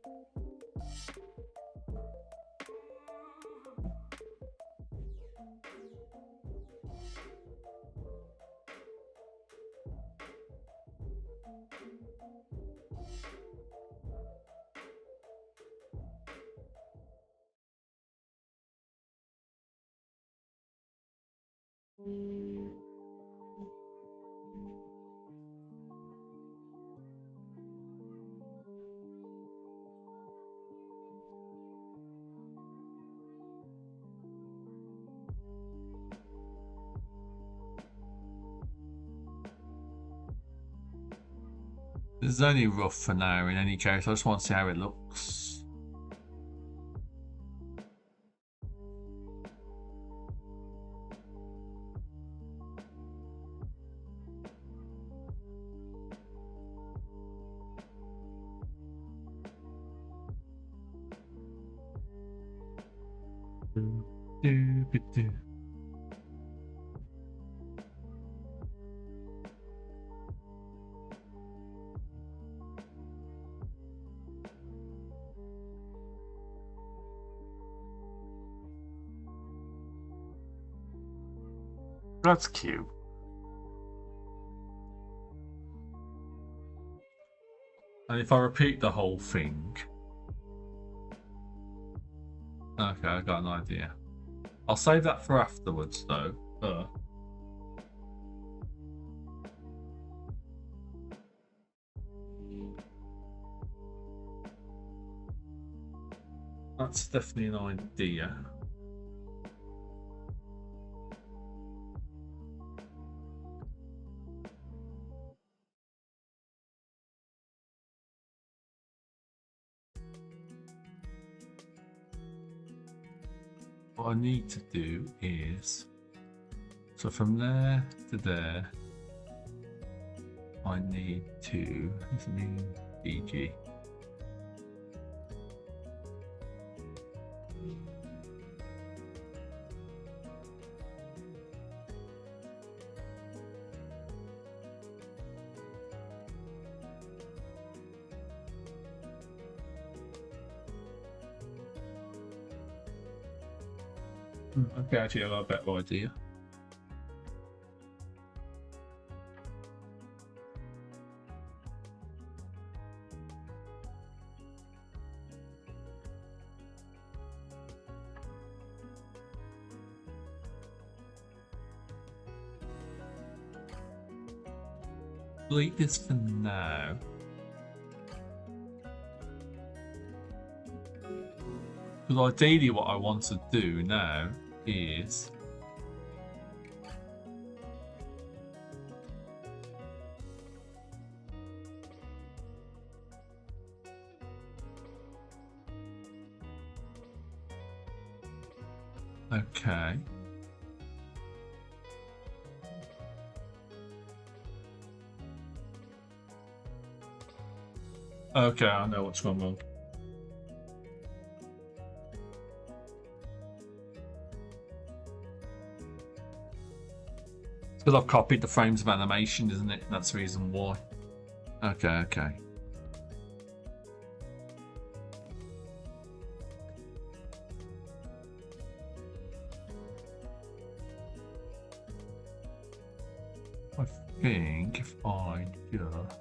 this is only rough for now in any case. I just want to see how it looks. That's cute. And if I repeat the whole thing... Okay, I got an idea. I'll save that for afterwards, though. That's definitely an idea. What I need to do is So from there to there, I need to BG. Okay, actually, I got a better idea. Delete this for now. Because ideally what I want to do now is okay. Okay, I know what's going on. Because I've copied the frames of animation, isn't it? That's the reason why. Okay, okay. I think if I just...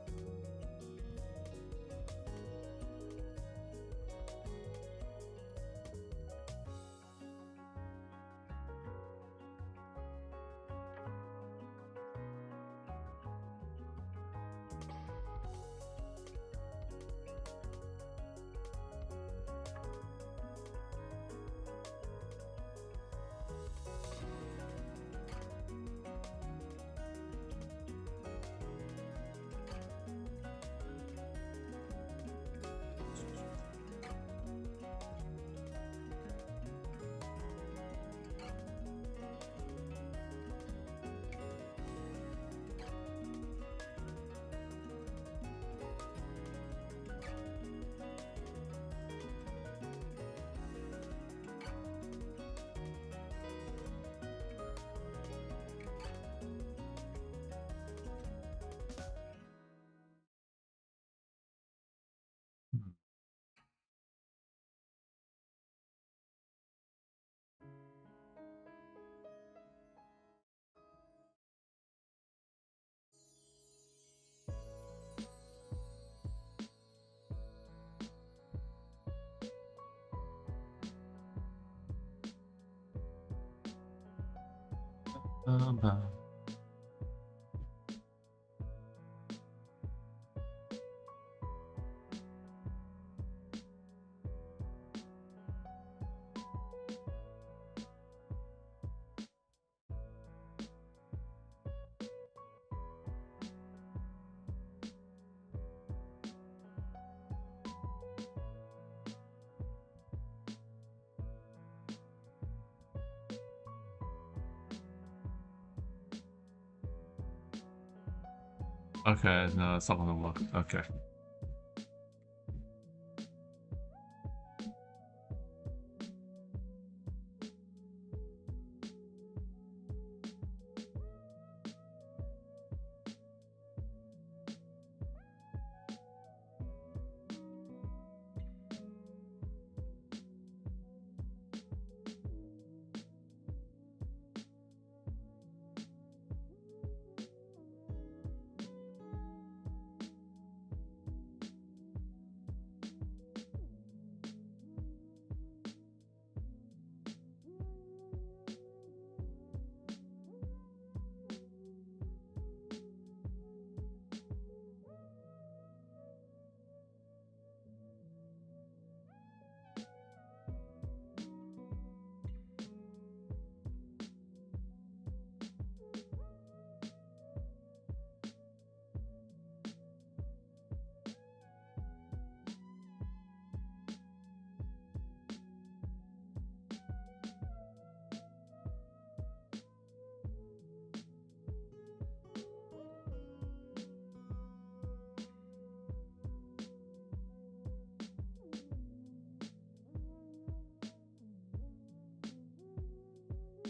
Okay, no, it's not gonna work. Okay.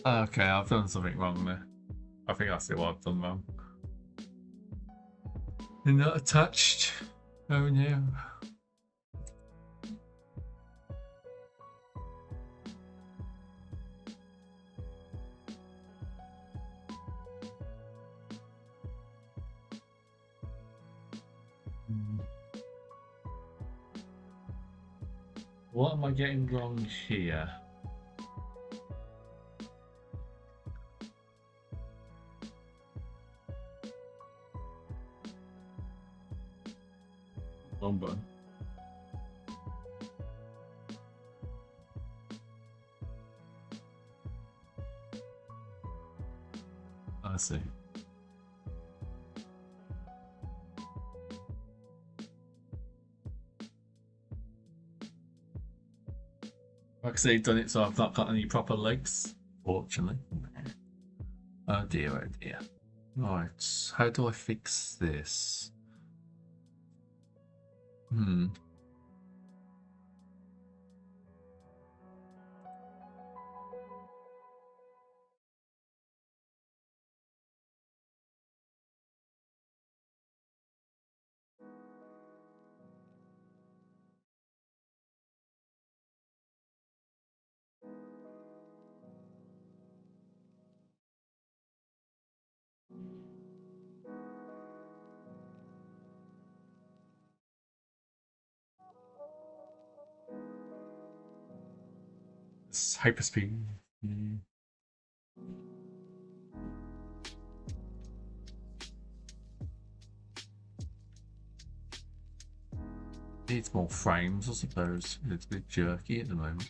Okay, I've done something wrong there. I think I see what I've done wrong. They're not attached. Oh no. What am I getting wrong here? Wrong button. I see. Like I say, done it so I've not got any proper legs, fortunately. Oh dear, oh dear. Right, how do I fix this? It's hyperspeed. Needs more frames, I suppose. It's a bit jerky at the moment.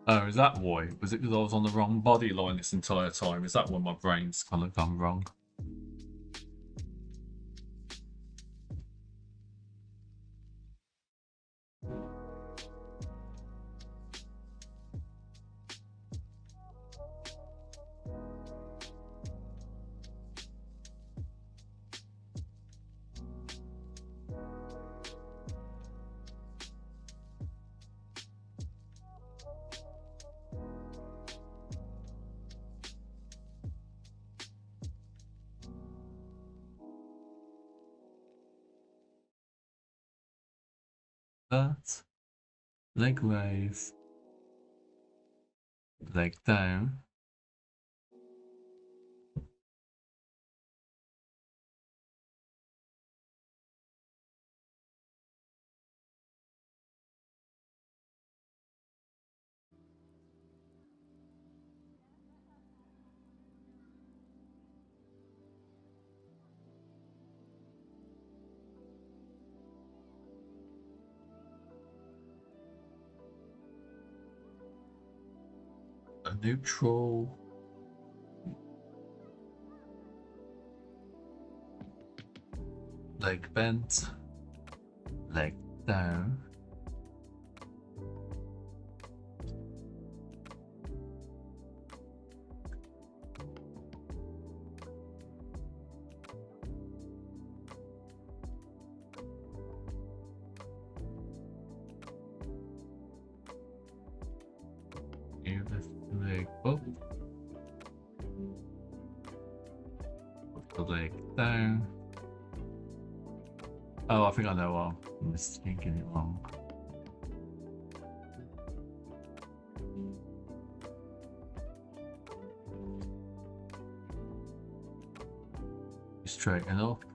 Oh, is that why? Was it because I was on the wrong body line this entire time? Is that when my brain's kind of gone wrong? That leg raise, leg down. A neutral. Leg bent, leg down. You lift the leg up, put the leg down. Oh, I think I know why I'm thinking it wrong. Straighten up.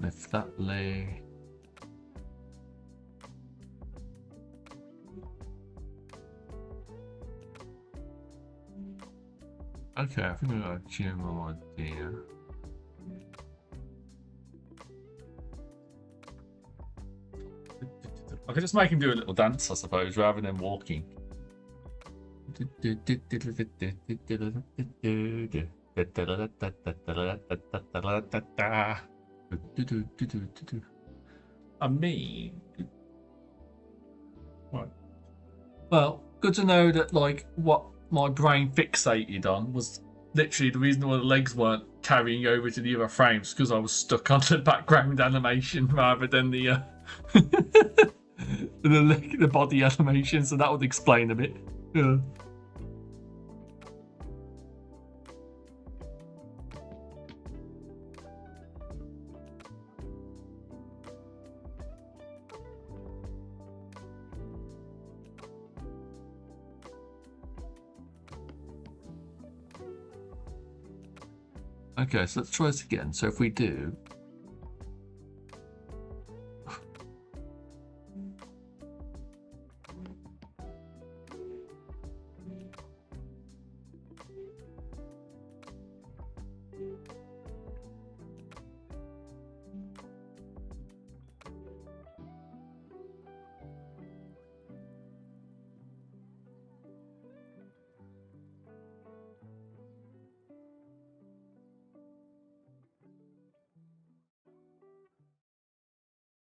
Lift that leg. Okay, I think I got a general idea. I could just make him do a little dance, I suppose, rather than walking. I mean, right. Well, good to know that like what my brain fixated on was literally the reason why the legs weren't carrying over to the other frames because I was stuck on the background animation rather than the the body animation. So that would explain a bit. Yeah. Okay, so let's try this again. So if we do...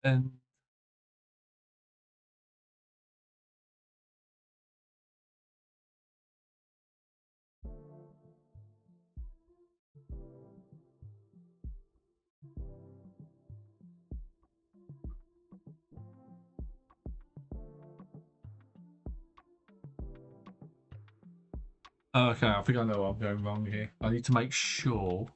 And okay, I think I know what I'm going wrong here. I need to make sure.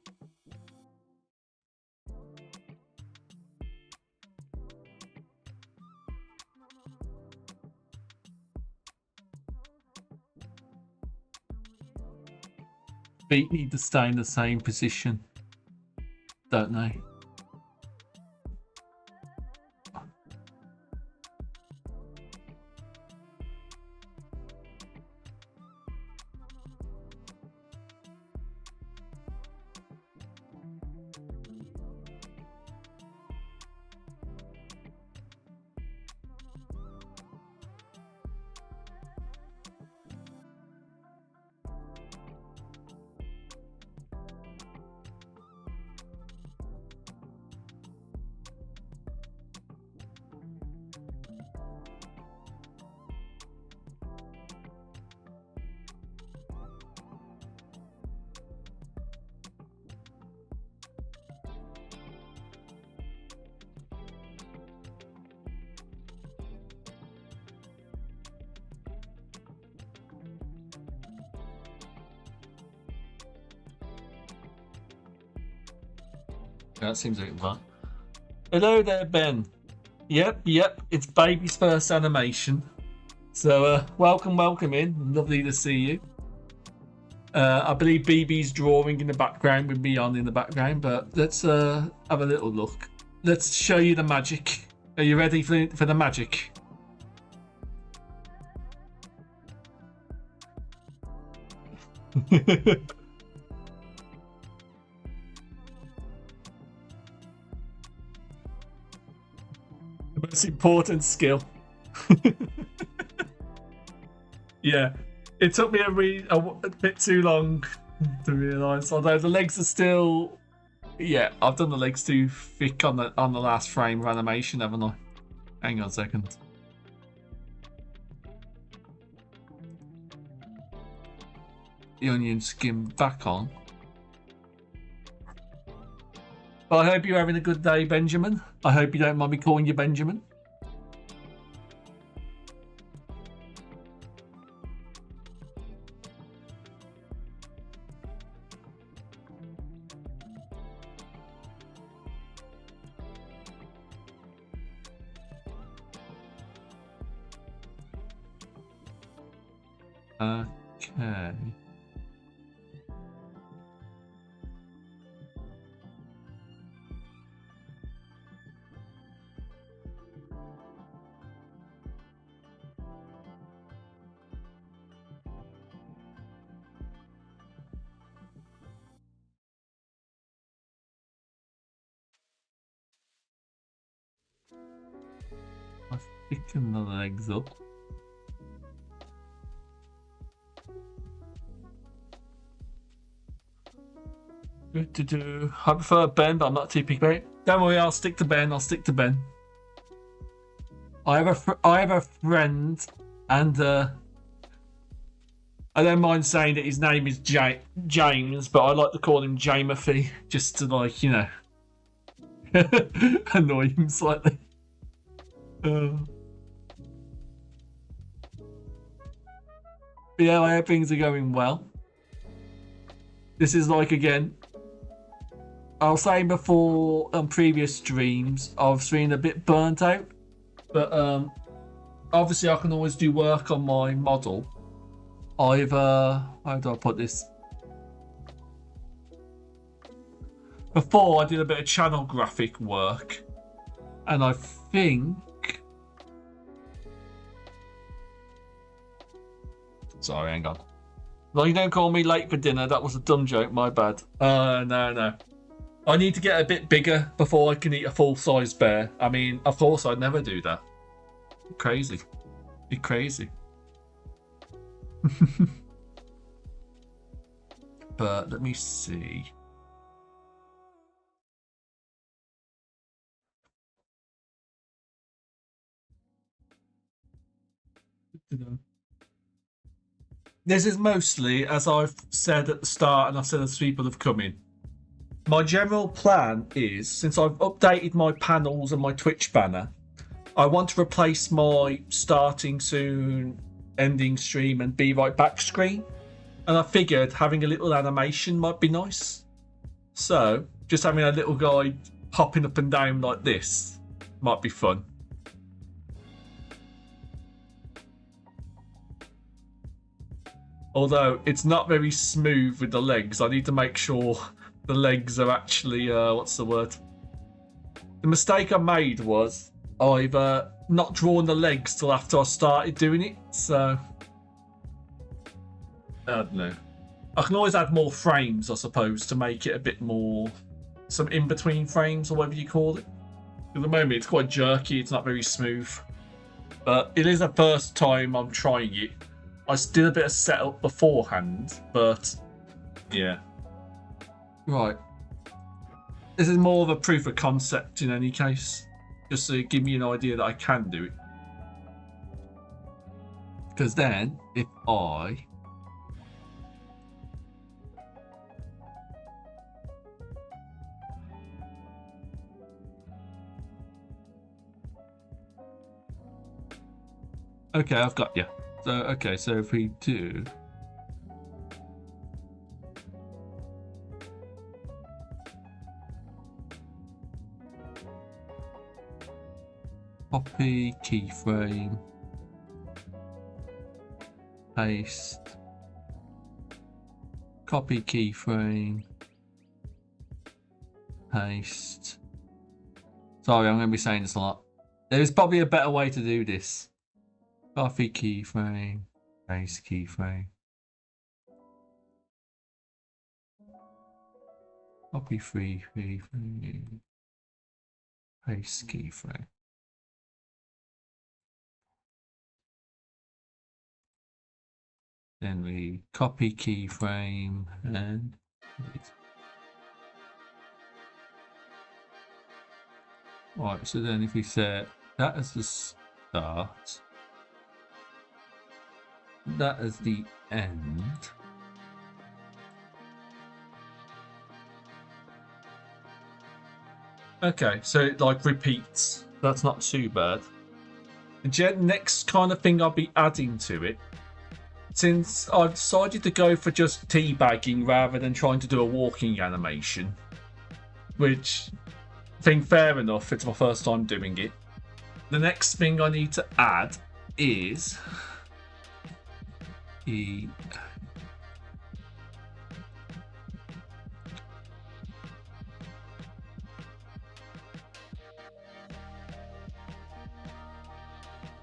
Feet need to stay in the same position, don't they? That seems like fun. Hello there, Ben. Yep, it's baby's first animation. So, welcome in. Lovely to see you. I believe BB's drawing in the background with me on in the background, but let's have a little look. Let's show you the magic. Are you ready for the magic? The most important skill. Yeah, it took me a bit too long to realise. Although the legs are still, yeah, I've done the legs too thick on the last frame of animation, haven't I? Hang on a second. The onion skin back on. Well, I hope you're having a good day, Benjamin. I hope you don't mind me calling you Benjamin. Okay. I'm picking the legs up. I prefer Ben, but I'm not too picky about it. Don't worry, I'll stick to Ben. I have a friend, and I don't mind saying that his name is James, but I like to call him Jamothy, just to annoy him slightly. Yeah, I hope things are going well. This is again, I was saying before on previous streams, I've been a bit burnt out, but obviously I can always do work on my model. How do I put this? Before I did a bit of channel graphic work, and I think. Sorry, hang on. Well, you don't call me late for dinner. That was a dumb joke. My bad. No. I need to get a bit bigger before I can eat a full-size bear. I mean, of course, I'd never do that. Crazy. You're crazy. But let me see. This is mostly, as I've said at the start and I've said as people have come in, my general plan is, since I've updated my panels and my Twitch banner, I want to replace my starting soon, ending stream and be right back screen. And I figured having a little animation might be nice. So, just having a little guy hopping up and down like this might be fun. Although it's not very smooth with the legs. I need to make sure the legs are actually, what's the word? The mistake I made was I've not drawn the legs till after I started doing it. So, I don't know. I can always add more frames, I suppose, to make it a bit more, some in-between frames or whatever you call it. At the moment, it's quite jerky. It's not very smooth. But it is the first time I'm trying it. I did a bit of setup beforehand, but yeah. Right. This is more of a proof of concept in any case. Just to give me an idea that I can do it. Because then, if I... Okay, I've got you. So if we do... Copy, keyframe, paste, copy, keyframe, paste. Sorry, I'm going to be saying this a lot. There's probably a better way to do this. Copy, keyframe, paste, keyframe. Copy, free, keyframe, paste, keyframe. Then we copy keyframe and right. So then if we set that as the start, that as the end. Okay, so it repeats. That's not too bad. The next kind of thing I'll be adding to it, since I've decided to go for just teabagging rather than trying to do a walking animation, which I think fair enough, it's my first time doing it. The next thing I need to add is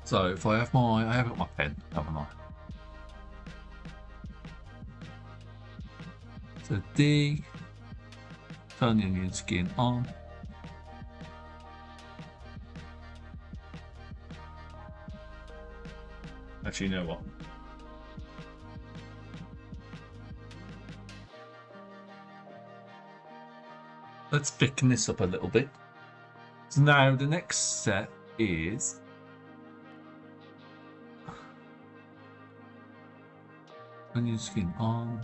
so if I have I haven't got my pen, haven't I? So D, turn the onion skin on. Actually, you know what? let's thicken this up a little bit. So now the next set is onion skin on.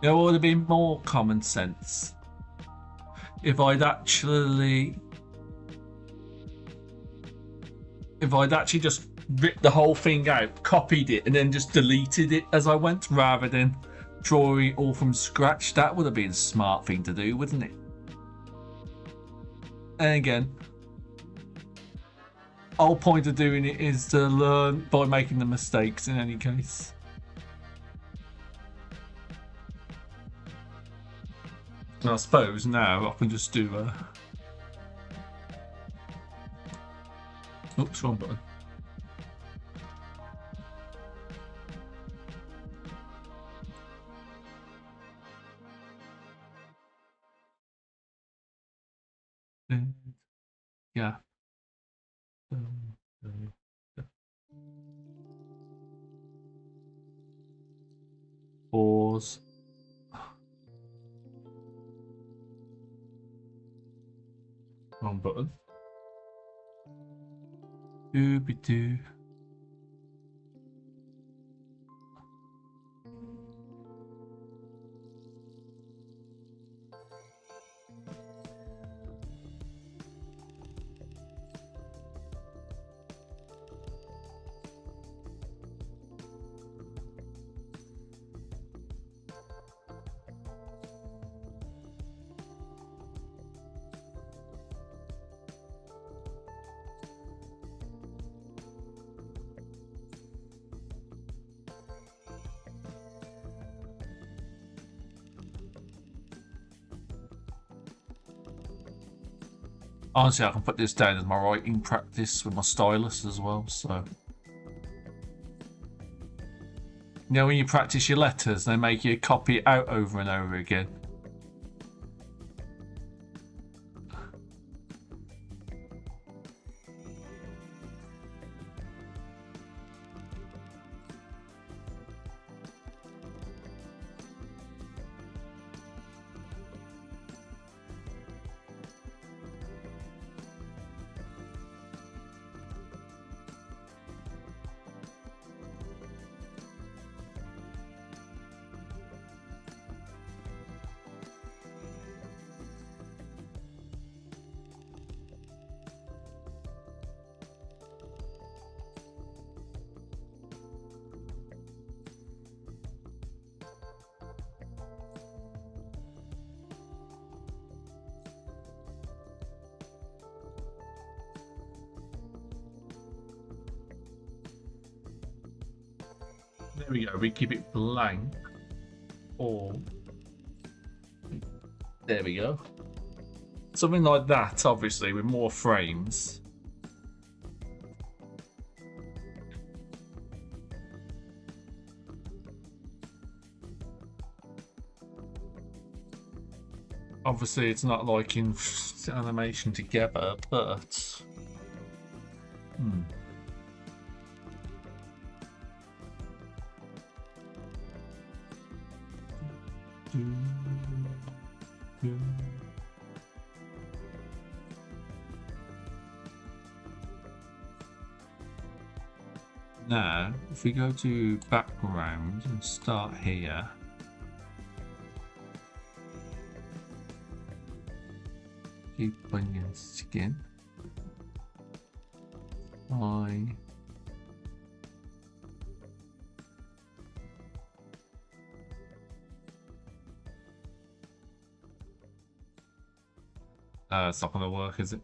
There would have been more common sense if I'd actually just ripped the whole thing out, copied it, and then just deleted it as I went, rather than drawing it all from scratch. That would have been a smart thing to do, wouldn't it? And again, whole point of doing it is to learn by making the mistakes in any case. And I suppose now I can just do oops, wrong button. Yeah. Pause. Wrong button. Dooby-doo. Honestly, I can put this down as my writing practice with my stylus as well, so. You know, when you practice your letters, they make you copy it out over and over again. There we go, we keep it blank. Or there we go. Something like that, obviously, with more frames. Obviously, it's not like in animation together, but now, if we go to background and start here, keep onion skin. It's not gonna work, is it?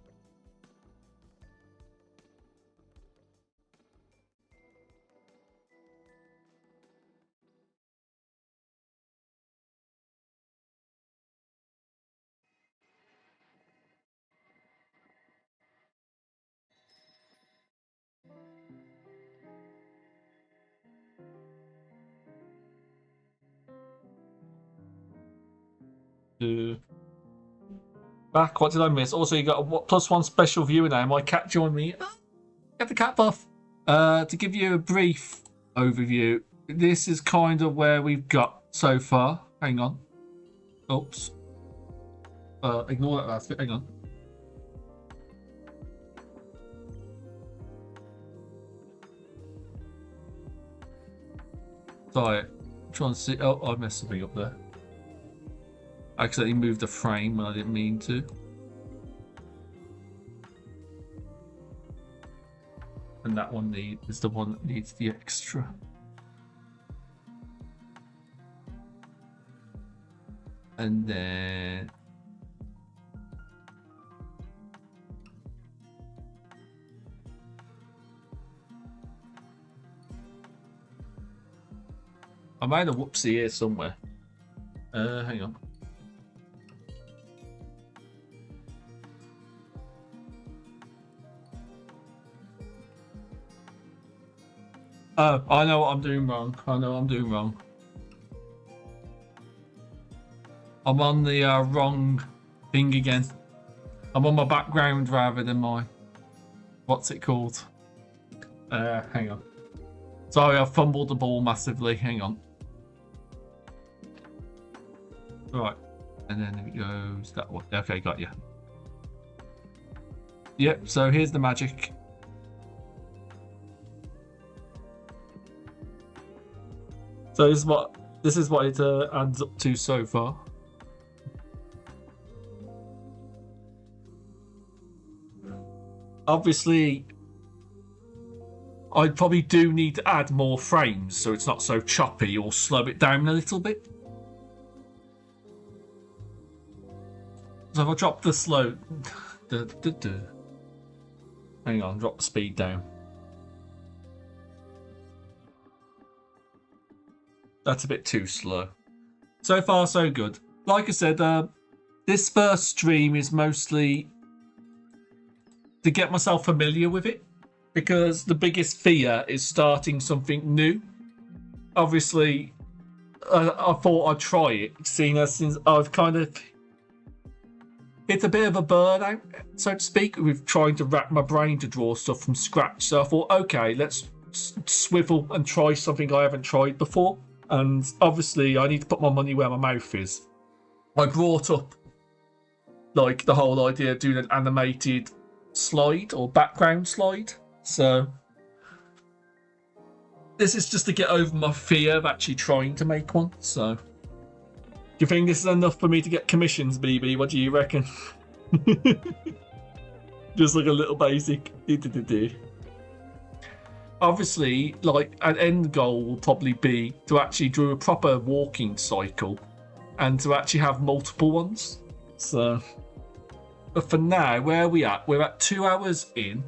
Back, what did I miss? Also, you got a +1 special viewer now. My cat joined me. Get the cat buff. To give you a brief overview, this is kind of where we've got so far. Hang on. Oops. Ignore that last bit. Hang on. Sorry. I'm trying to see. Oh, I messed something up there. I accidentally moved the frame when I didn't mean to. And that one is the one that needs the extra. And then I made a whoopsie here somewhere. Hang on. Oh, I know what I'm doing wrong. I'm on the wrong thing again. I'm on my background rather than my... What's it called? Hang on. Sorry, I fumbled the ball massively. Hang on. Right. And then it goes that way. Okay, got you. Yep, so here's the magic. So this is what it adds up to so far. Obviously, I probably do need to add more frames so it's not so choppy, or slow it down a little bit. So if I drop the slow... Hang on, drop the speed down. That's a bit too slow. So far, so good. Like I said, this first stream is mostly to get myself familiar with it, because the biggest fear is starting something new. Obviously, I thought I'd try it, seeing as since I've kind of hit a bit of a burnout, so to speak, with trying to rack my brain to draw stuff from scratch. So I thought, okay, let's swivel and try something I haven't tried before. And obviously, I need to put my money where my mouth is. I brought up like the whole idea of doing an animated slide or background slide. So this is just to get over my fear of actually trying to make one. So do you think this is enough for me to get commissions, BB? What do you reckon? Just like a little basic. Obviously, like an end goal will probably be to actually do a proper walking cycle and to actually have multiple ones. So, but for now, where are we at? We're at 2 hours in.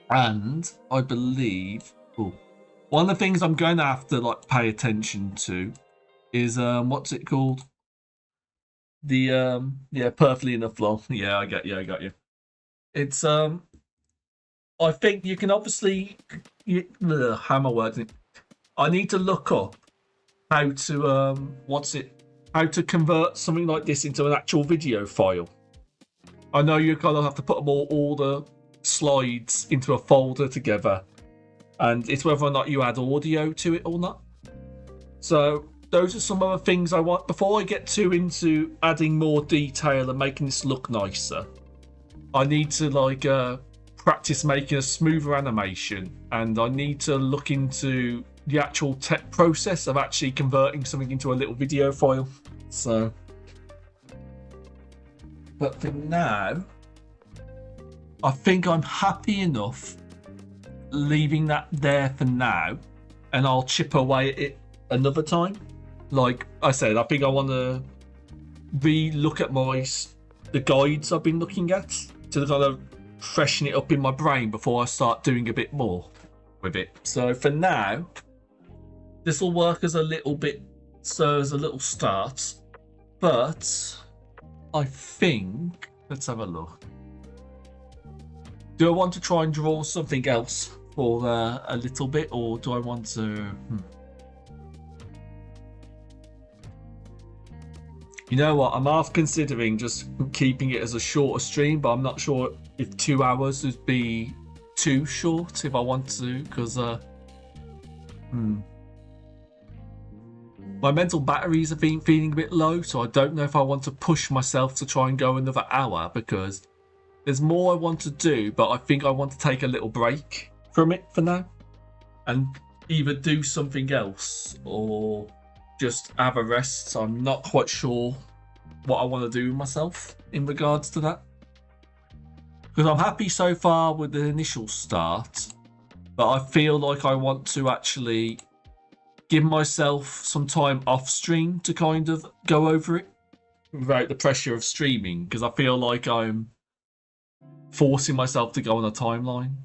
And I believe one of the things I'm going to have to like pay attention to is what's it called? The perfectly enough long. Yeah, I got you. It's I think you can obviously how am I wording it? I need to look up how to how to convert something like this into an actual video file. I know you kind of have to put them all the slides into a folder together, and it's whether or not you add audio to it or not. So those are some other things I want before I get too into adding more detail and making this look nicer. I need to like practice making a smoother animation, and I need to look into the actual tech process of actually converting something into a little video file. So, but for now, I think I'm happy enough leaving that there for now, and I'll chip away at it another time. Like I said, I think I want to re-look at the guides I've been looking at to kind of freshen it up in my brain before I start doing a bit more with it. So for now, this will work as a little start. But I think, let's have a look. Do I want to try and draw something else for a little bit, or do I want to... You know what? I'm half considering just keeping it as a shorter stream, but I'm not sure if 2 hours would be too short if I want to, because my mental batteries have been feeling a bit low, so I don't know if I want to push myself to try and go another hour, because there's more I want to do, but I think I want to take a little break from it for now and either do something else or just have a rest. So I'm not quite sure what I want to do with myself in regards to that, because I'm happy so far with the initial start, but I feel like I want to actually give myself some time off stream to kind of go over it without the pressure of streaming, because I feel like I'm forcing myself to go on a timeline,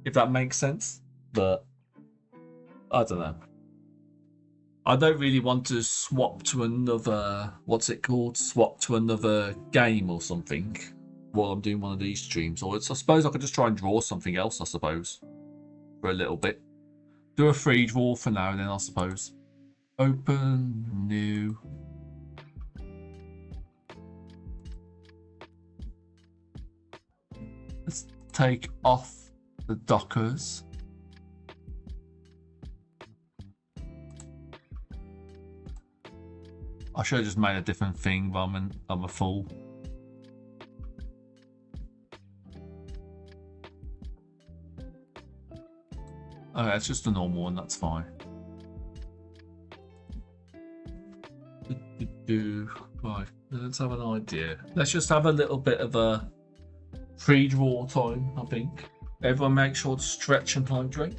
if that makes sense. But I don't know. I don't really want to swap to another, what's it called? Swap to another game or something while I'm doing one of these streams. Or I suppose I could just try and draw something else, I suppose, for a little bit. Do a free draw for now, and then I suppose. Open, new. Let's take off the Dockers. I should have just made a different thing, but I'm a fool. Okay, it's just a normal one, that's fine. Right, let's have an idea. Let's just have a little bit of a pre-draw time, I think. Everyone make sure to stretch and hydrate.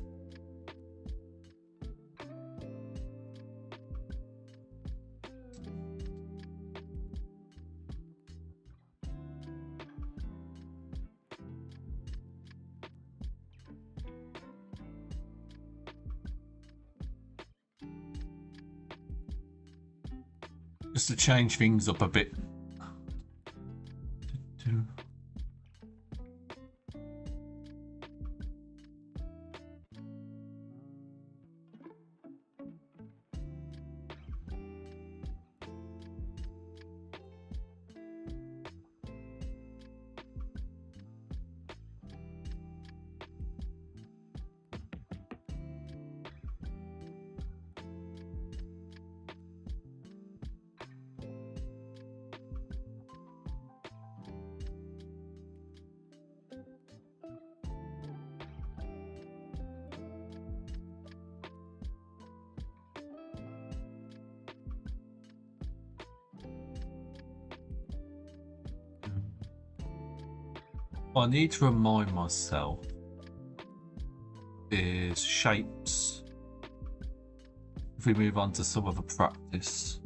Just to change things up a bit. I need to remind myself is shapes. If we move on to some other practice.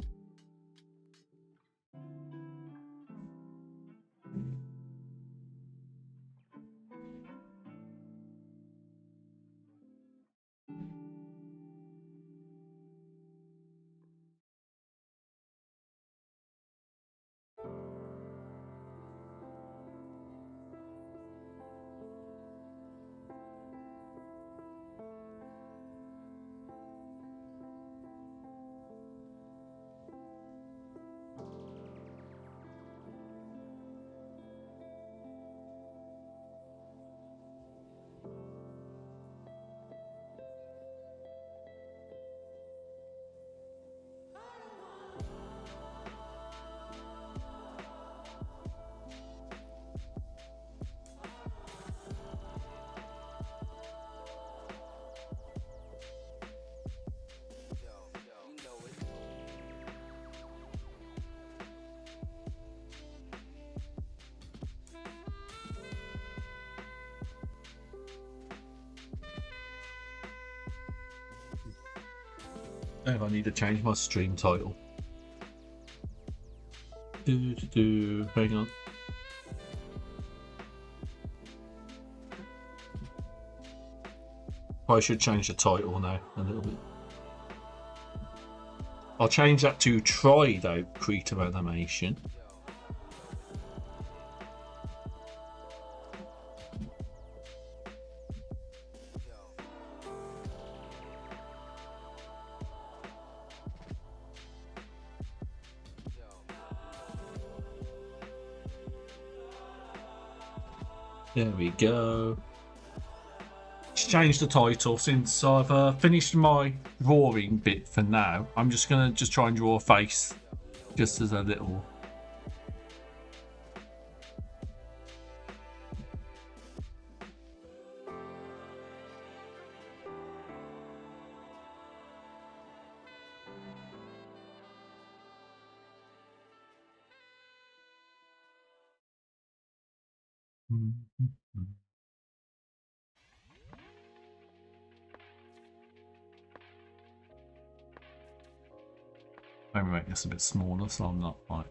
If I need to change my stream title. Hang on. I should change the title now a little bit. I'll change that to tried out creative animation. There we go. Change the title since I've finished my drawing bit for now. I'm just gonna try and draw a face, just as a little. Maybe make this a bit smaller so I'm not like.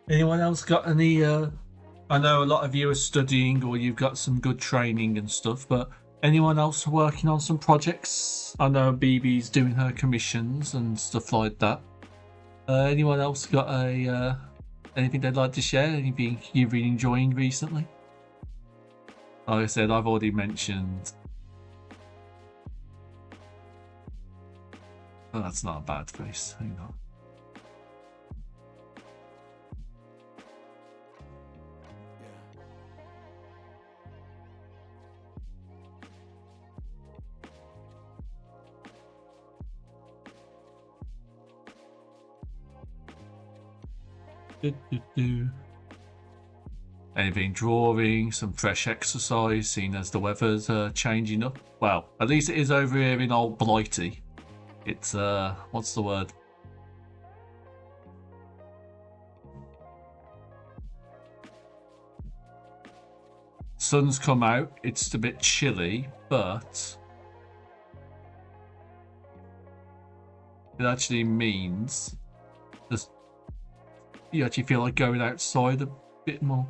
Anyone else got any? I know a lot of you are studying or you've got some good training and stuff, but anyone else working on some projects? I know BB's doing her commissions and stuff like that. Anyone else got a anything they'd like to share? Anything you've been enjoying recently? Like I said, I've already mentioned. Oh, that's not a bad face. Hang on. Anything drawing, some fresh exercise, seeing as the weather's changing up. Well, at least it is over here in old Blighty. It's what's the word? Sun's come out, it's a bit chilly, but it actually means just you actually feel like going outside a bit more.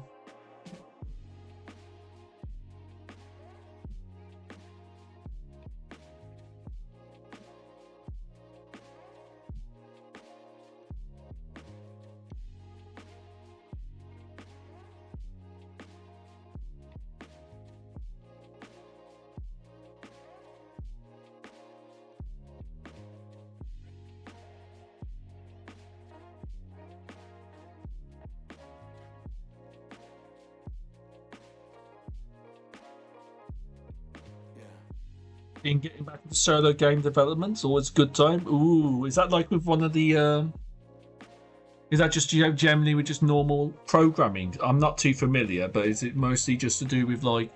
In getting back into solo game development, always a good time. Ooh, is that like with one of the? Is that just generally with just normal programming? I'm not too familiar, but is it mostly just to do with like,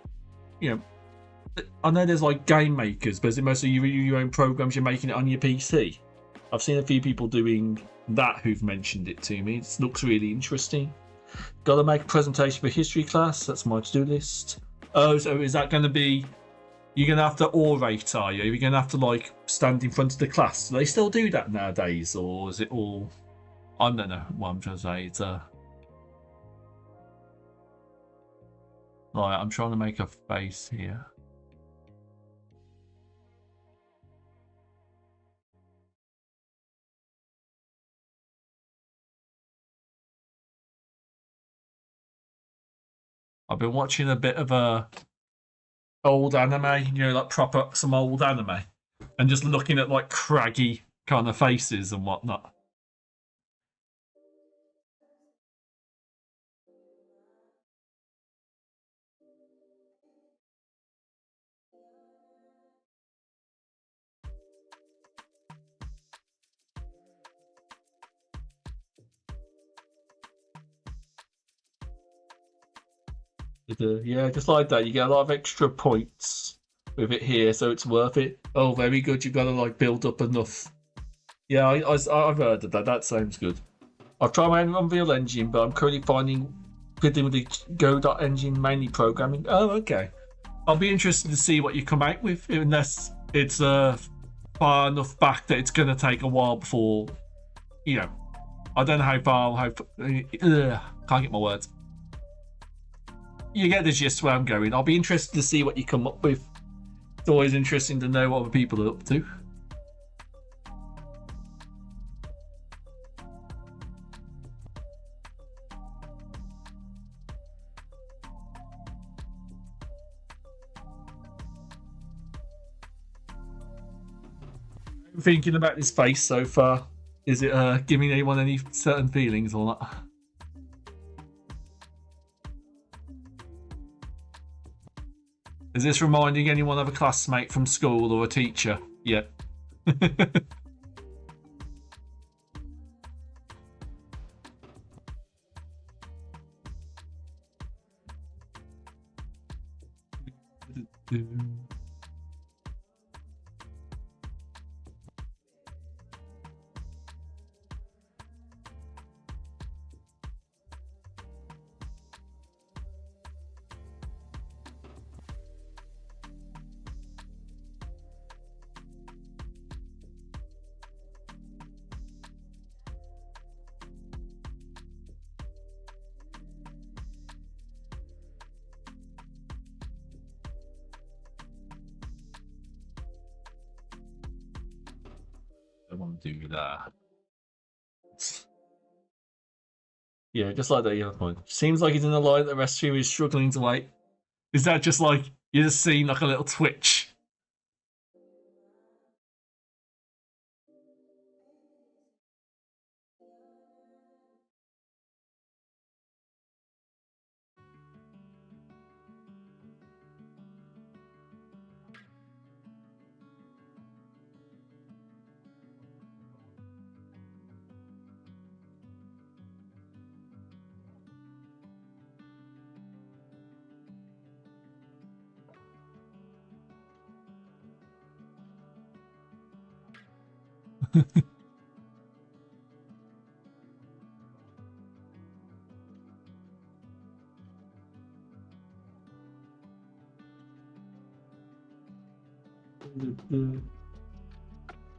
I know there's like game makers, but is it mostly your own programs you're making it on your PC? I've seen a few people doing that who've mentioned it to me. It looks really interesting. Got to make a presentation for history class. That's my to-do list. Oh, so is that going to be? You're going to have to orate, are you? You're going to have to, like, stand in front of the class. Do they still do that nowadays? Or is it all... I don't know what I'm trying to say. It's, Right, I'm trying to make a face here. I've been watching a bit of a... old anime, like proper some old anime, and just looking at like craggy kind of faces and whatnot. Yeah, just like that, you get a lot of extra points with it here, so it's worth it. Oh, very good. You've got to like build up enough. Yeah, I've heard of that. That sounds good. I've tried my own Unreal Engine, but I'm currently finding fiddling with the Go.Engine mainly programming. Oh, okay. I'll be interested to see what you come out with, unless it's far enough back that it's going to take a while before you know, I don't know how far. Can't get my words. You get the gist where I'm going. I'll be interested to see what you come up with. It's always interesting to know what other people are up to. Thinking about this face so far, is it giving anyone any certain feelings or not? Is this reminding anyone of a classmate from school or a teacher? Yeah. I want to do that. Yeah, just like that other point. Seems like he's in a line that the rest of you is struggling to wait. Is that just like you just seen like a little twitch?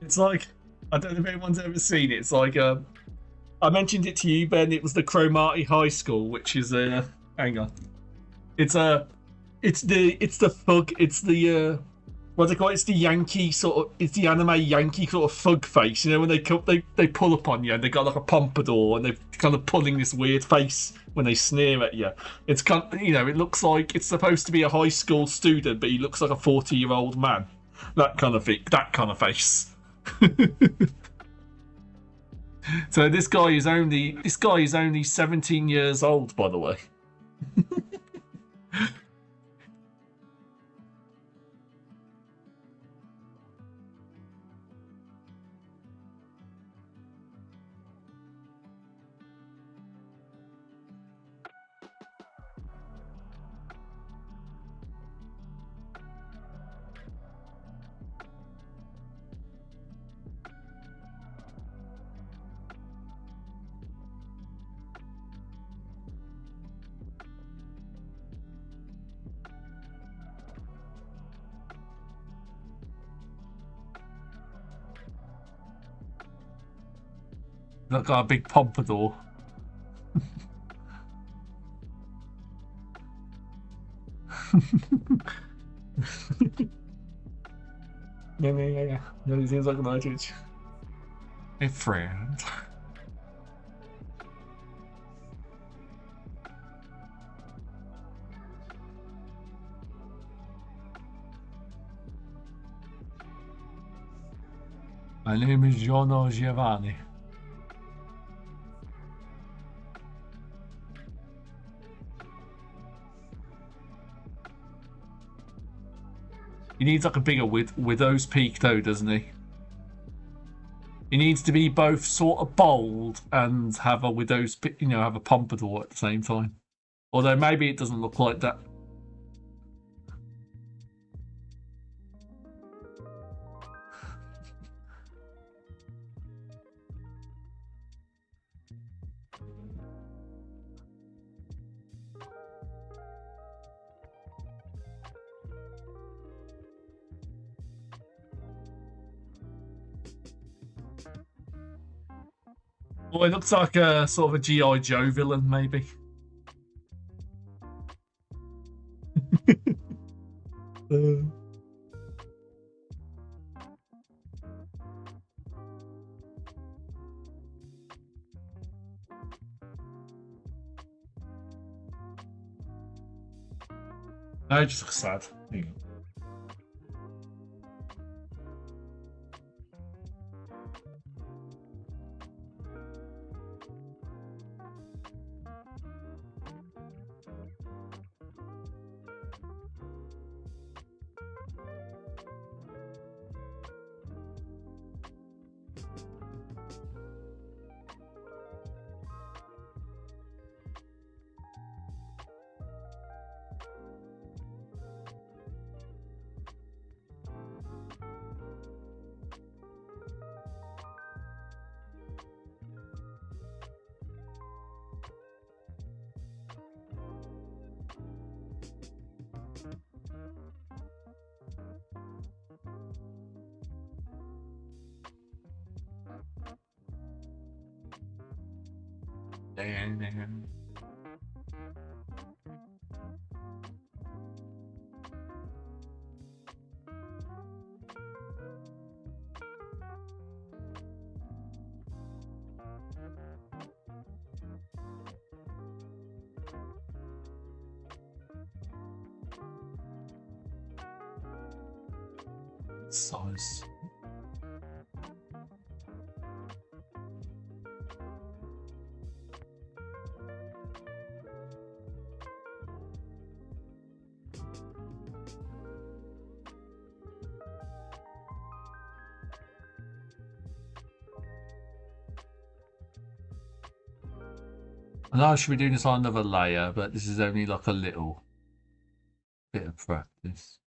It's like I don't know if anyone's ever seen it. It's like I mentioned it to you, Ben. It was the Cromarty High School, which is hang on. It's it's the thug. It's the what do they call it? It's the Yankee sort of. It's the anime Yankee sort of thug face. You know when they pull up on you and they got like a pompadour and they're kind of pulling this weird face when they sneer at you. It's kind of, you know, it looks like it's supposed to be a high school student, but he looks like a 40-year-old man. That kind of thing. That kind of face. So this guy is only 17 years old, by the way. That got a big pompadour. Yeah. No, he seems like an artist. A friend. My name is Giorno Giovanni. He needs like a bigger widow's peak though, doesn't he? He needs to be both sort of bold and have a widow's, have a pompadour at the same time. Although maybe it doesn't look like that. Well, it looks like a sort of a G.I. Joe villain, maybe. No, it just looks sad. There you go. Size. I know I should be doing this on another layer, but this is only like a little bit of practice.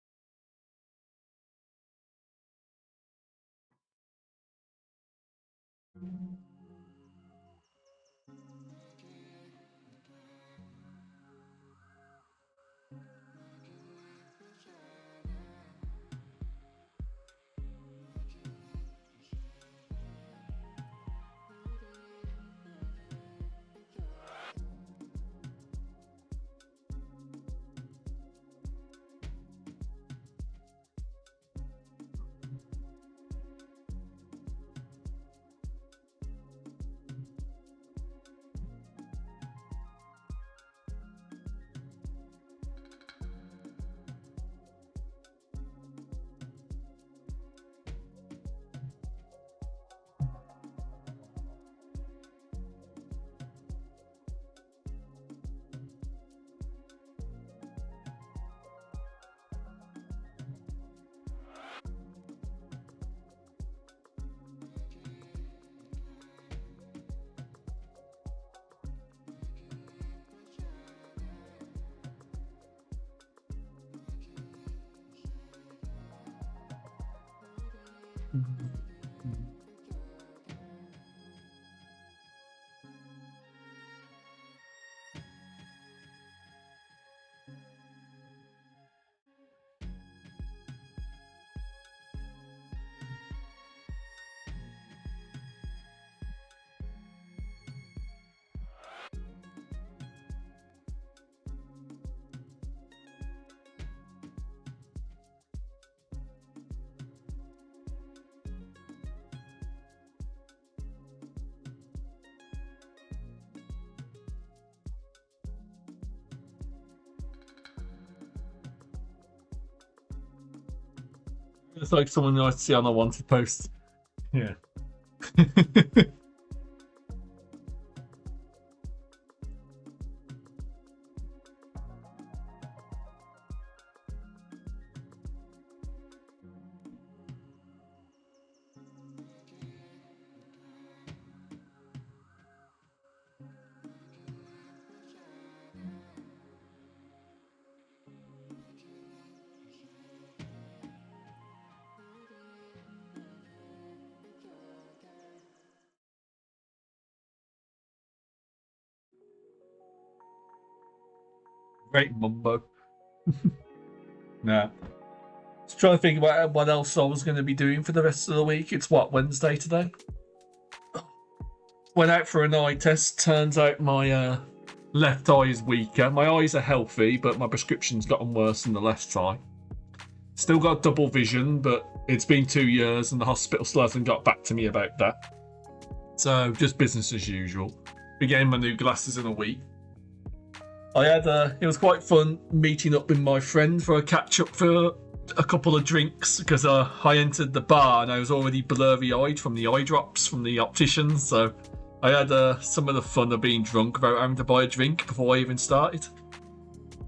It's like someone I see on a wanted post. Yeah. Great mumbo. Nah. Just trying to think about what else I was going to be doing for the rest of the week. It's what, Wednesday today? went out for an eye test. Turns out my left eye is weaker. My eyes are healthy, but my prescription's gotten worse in the left eye. Still got double vision, but it's been 2 years and the hospital still hasn't got back to me about that. So just business as usual. Be getting my new glasses in a week. It was quite fun meeting up with my friend for a catch up for a couple of drinks because I entered the bar and I was already blurry eyed from the eye drops from the opticians. So I had some of the fun of being drunk without having to buy a drink before I even started.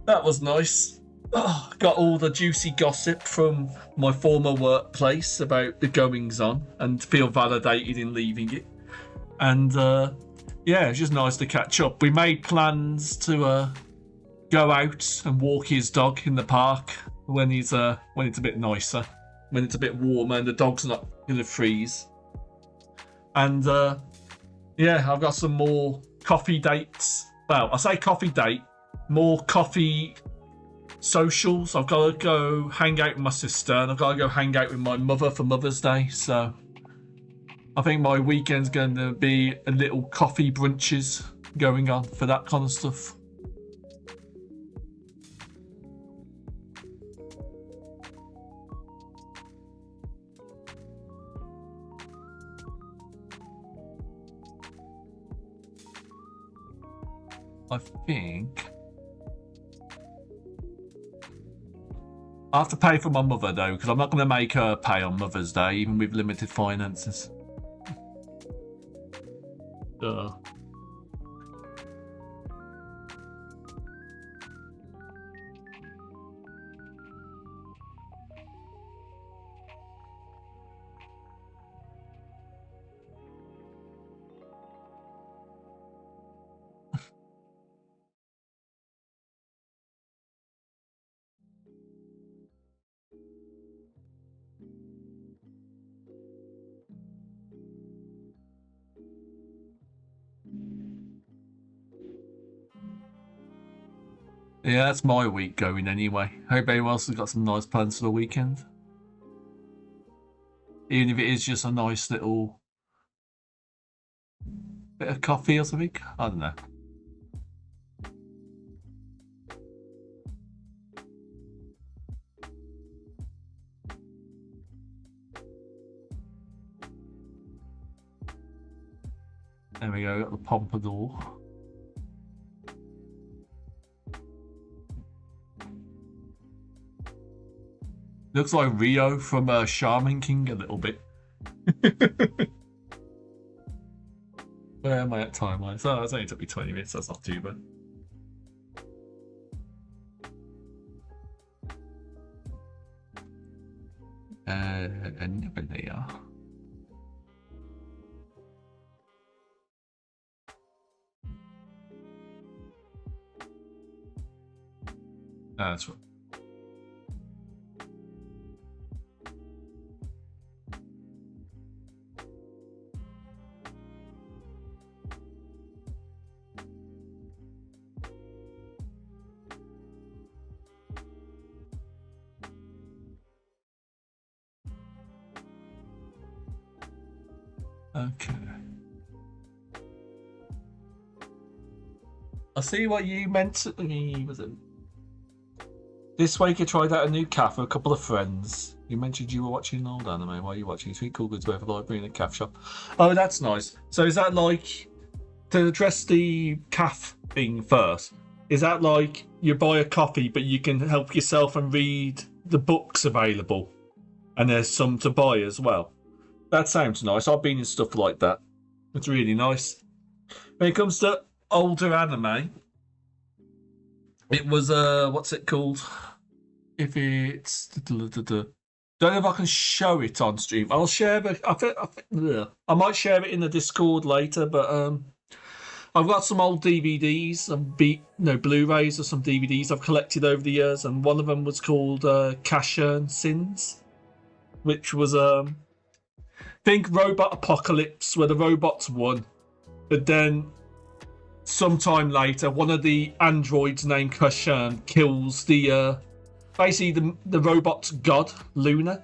That was nice. Got all the juicy gossip from my former workplace about the goings on and feel validated in leaving it. And yeah, it's just nice to catch up. We made plans to go out and walk his dog in the park when it's a bit nicer, when it's a bit warmer and the dog's not going to freeze. And yeah, I've got some more coffee dates. Well, I say coffee date, more coffee socials. I've got to go hang out with my sister and I've got to go hang out with my mother for Mother's Day. So I think my weekend's going to be a little coffee brunches going on for that kind of stuff. I think I have to pay for my mother though, because I'm not going to make her pay on Mother's Day, even with limited finances. Yeah, that's my week going anyway. Hope anyone else has got some nice plans for the weekend. Even if it is just a nice little bit of coffee or something. I don't know. There we go, got the Pompadour. Looks like Rio from Shaman King a little bit. Where am I at time-wise? Oh, it's only took me 20 minutes, that's not too bad. Never there. That's right. Okay. I see what you meant to me. Was it this week? You tried out a new cafe with a couple of friends. You mentioned you were watching an old anime. Why are you watching Sweet Cool Goods Weather Library in a cafe shop? Oh, that's nice. So is that like, to address the cafe thing first? Is that like you buy a coffee, but you can help yourself and read the books available, and there's some to buy as well? That sounds nice. I've been in stuff like that. It's really nice. When it comes to older anime, it was what's it called? If it's don't know if I can show it on stream. I'll share it. I might share it in the Discord later, but I've got some old DVDs, some Blu-rays or some DVDs I've collected over the years, and one of them was called Casshern Sins, which was think Robot Apocalypse, where the robots won, but then sometime later, one of the androids named Casshern kills the basically the robot's god, Luna,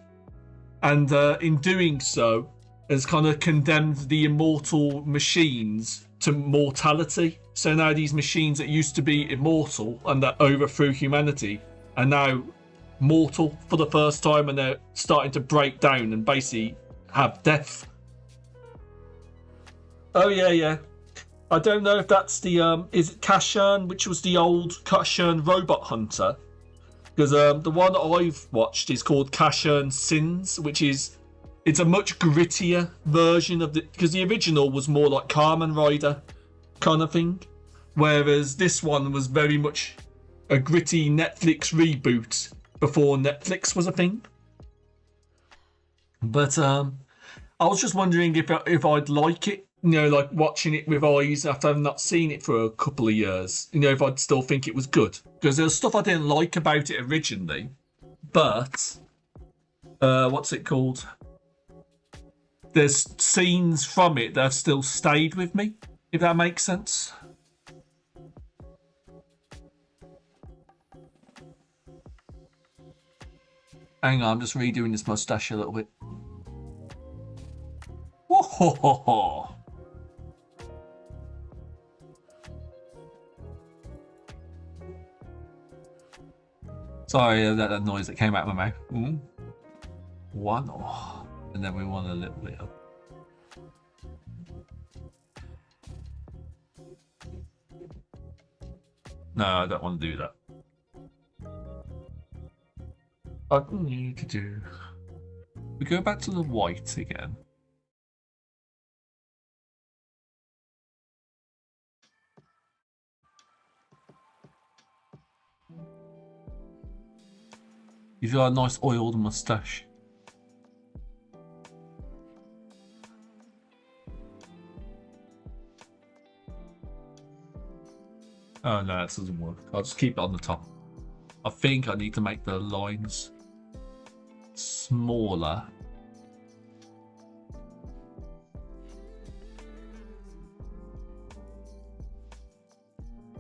and in doing so, has kind of condemned the immortal machines to mortality. So now these machines that used to be immortal and that overthrew humanity are now mortal for the first time, and they're starting to break down and basically have death. Oh yeah. I don't know if that's the is it Kashan, which was the old Kashan robot hunter, because the one that I've watched is called Kashan Sins, which is it's a much grittier version of because the original was more like Kamen Rider kind of thing, whereas this one was very much a gritty Netflix reboot before Netflix was a thing. But I was just wondering if I'd like it, like watching it with eyes after I've not seen it for a couple of years. If I'd still think it was good, because there's stuff I didn't like about it originally, but what's it called? There's scenes from it that have still stayed with me, if that makes sense. Hang on, I'm just redoing this mustache a little bit. Whoa. Sorry, that noise that came out of my mouth. One, and then we want a little bit up. No, I don't want to do that. I need to do. We go back to the white again. You've got a nice oiled mustache. Oh no, that doesn't work. I'll just keep it on the top. I think I need to make the lines smaller.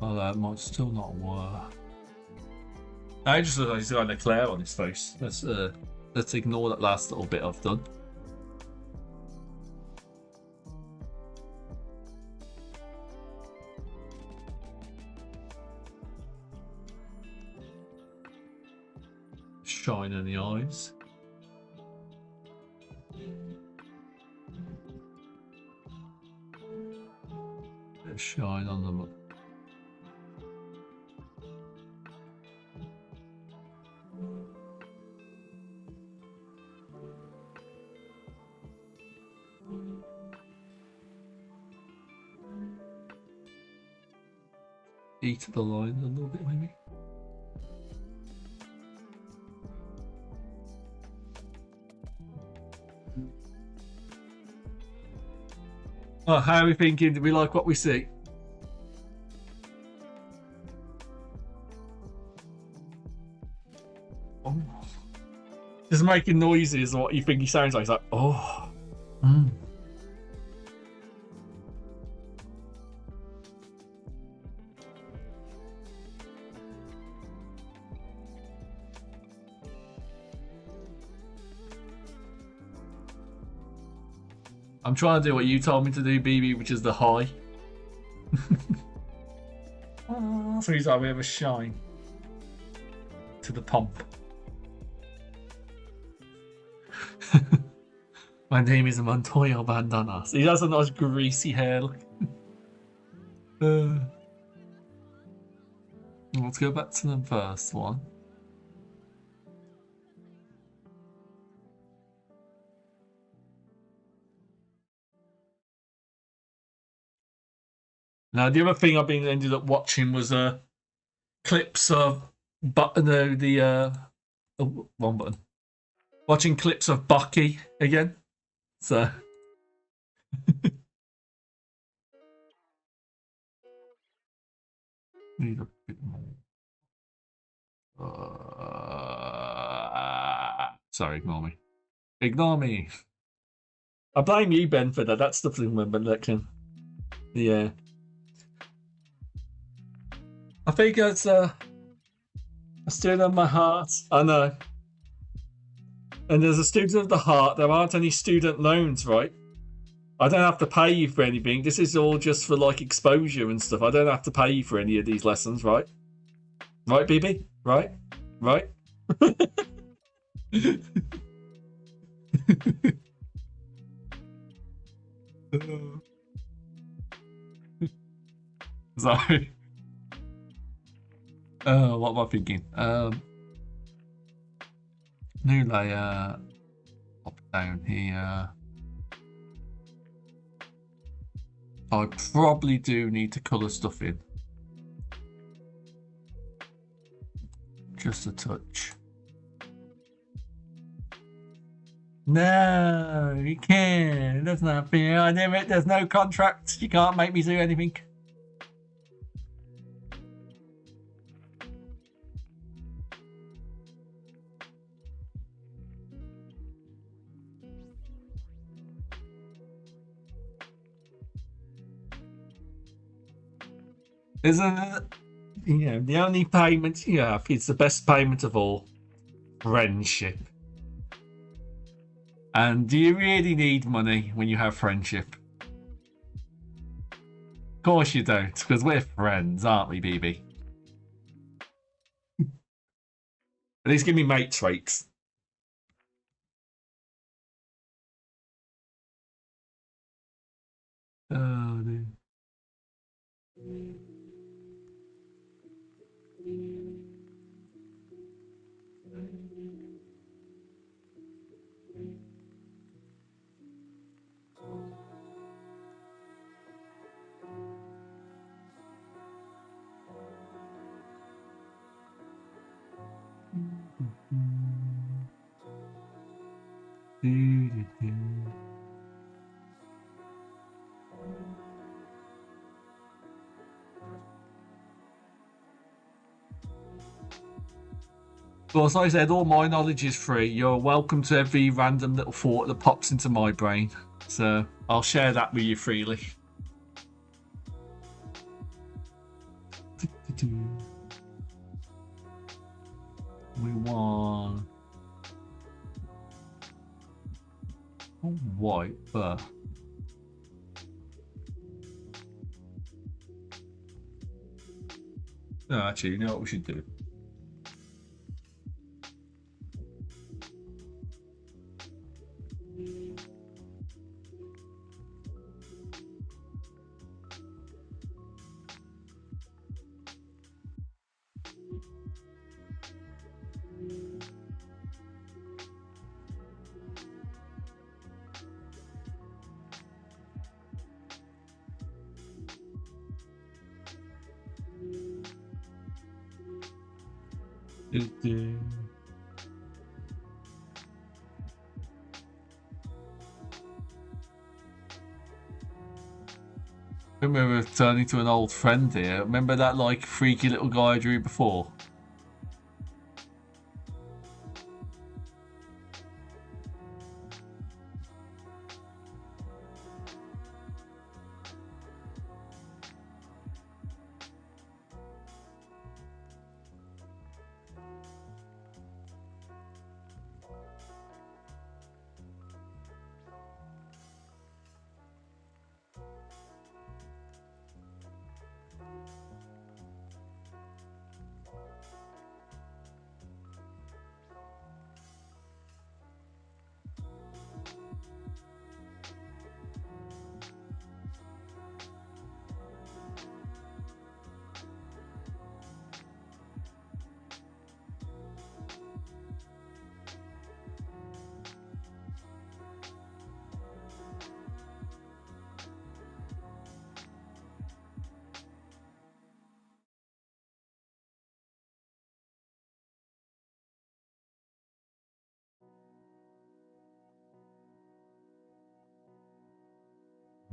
Well, that might still not work. I just look like he's got a Claire on his face. Let's ignore that last little bit I've done. Shine in the eyes. Bit of shine on them. Eat the lines a little bit, maybe. Oh, how are we thinking? Do we like what we see? Oh. Just making noises, what you think he sounds like. He's like, oh. I'm trying to do what you told me to do, BB, which is the high. So he's like, we have a shine to the pump. My name is Montoya Bandanas. He has a nice greasy hair. Let's go back to the first one. Now, the other thing I've been ended up watching was clips of wrong button. Watching clips of Bucky again. So need a bit more. Sorry, ignore me. Ignore me. I blame you, Ben, for that. That's the thing with election. Yeah. I think it's a student of my heart. I know. And as a student of the heart, there aren't any student loans, right? I don't have to pay you for anything. This is all just for like exposure and stuff. I don't have to pay you for any of these lessons, right? Right, BB? Right? Right? Sorry. What am I thinking? New layer. Pop down here. I probably do need to colour stuff in. Just a touch. No, you can't. That's not fair. I never. There's no contract. You can't make me do anything. Isn't it? You know, the only payment you have is the best payment of all, friendship. And do you really need money when you have friendship? Of course you don't, because we're friends, aren't we, BB? At least give me mate traits. Oh, dude. Well, as I said, all my knowledge is free. You're welcome to every random little thought that pops into my brain. So I'll share that with you freely. We want white, but no, actually, you know what we should do? Remember turning to an old friend here. Remember that like freaky little guy I drew before?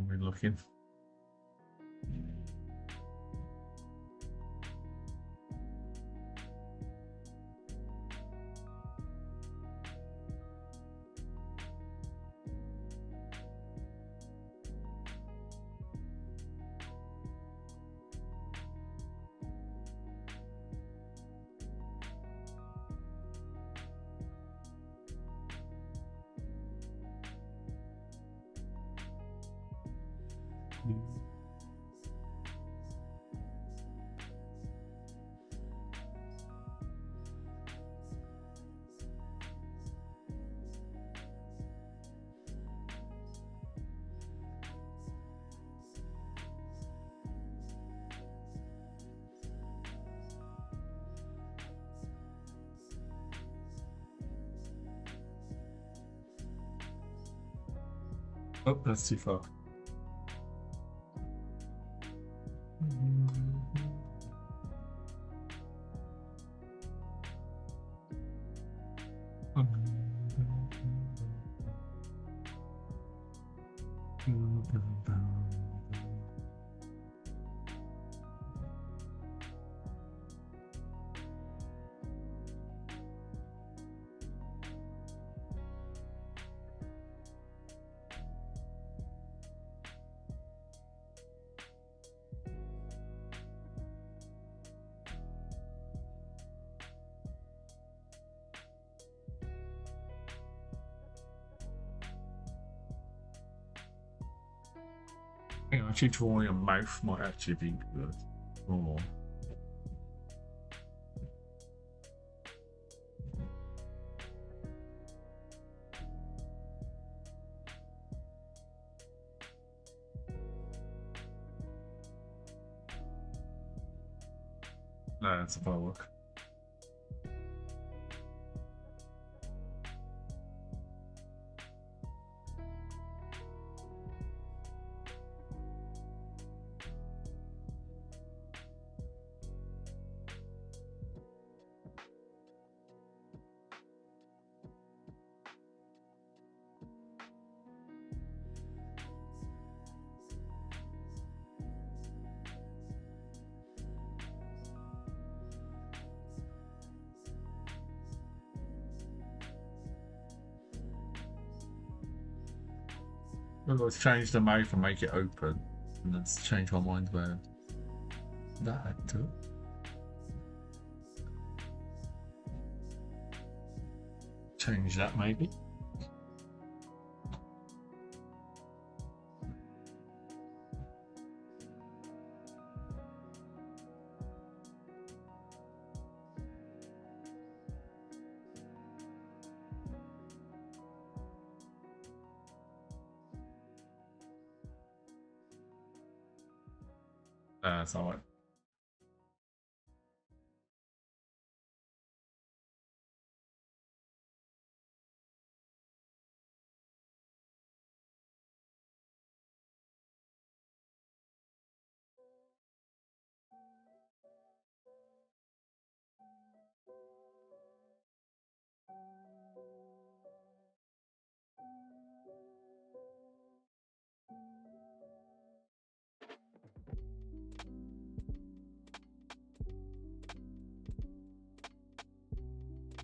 We're looking. Oh, that's too far. I think actually drawing a mouth might actually be good. Oh. No, that's a firework. Let's change the mouth and make it open. And let's change my mind where that had to. Change that maybe. That's all right.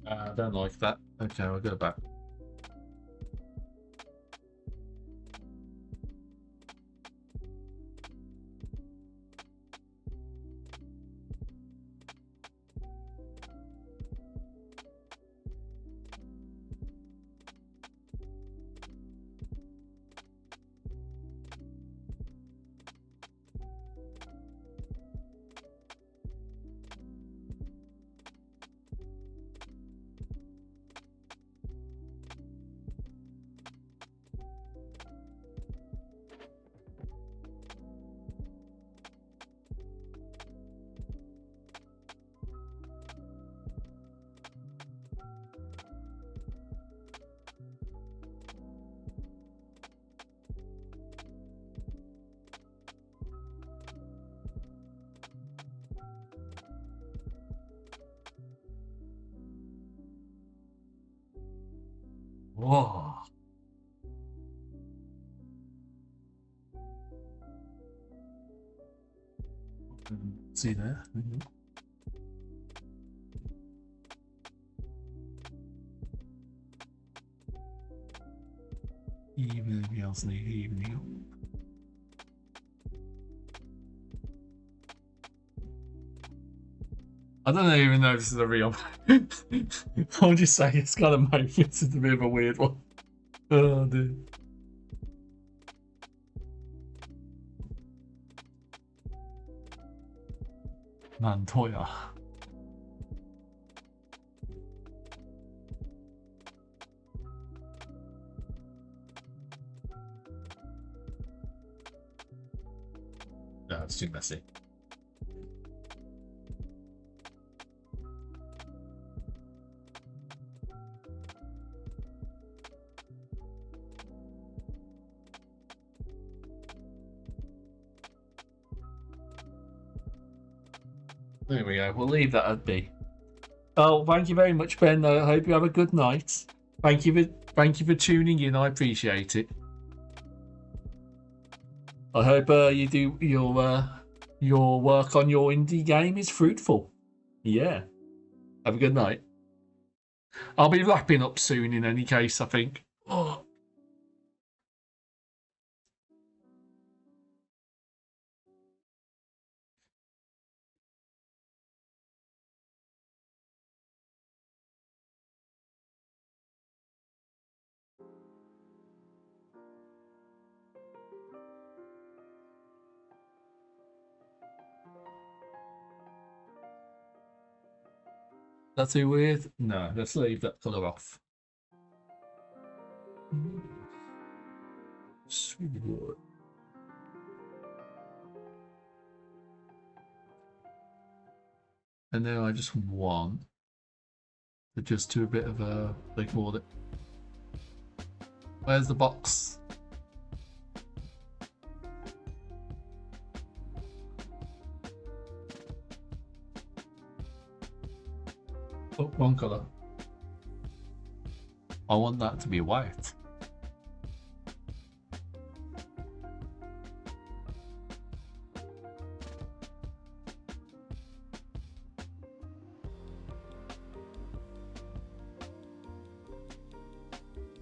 I don't like that. Okay, I'll go back. Whoa. See there? Evening else in the evening. I don't even know if this is a real. I'll just say it's got a mouth. It's a bit of a weird one. Oh, dude. Montoya. No, it's too messy. There we go. We'll leave that at B. Oh, thank you very much, Ben. I hope you have a good night. Thank you for tuning in. I appreciate it. I hope you do your work on your indie game is fruitful. Yeah. Have a good night. I'll be wrapping up soon. In any case, I think. Oh. That's too weird. No, let's leave that colour off. Sweetwood. And now I just want to just do a bit of a, they call it. Where's the box? Oh, one colour. I want that to be white.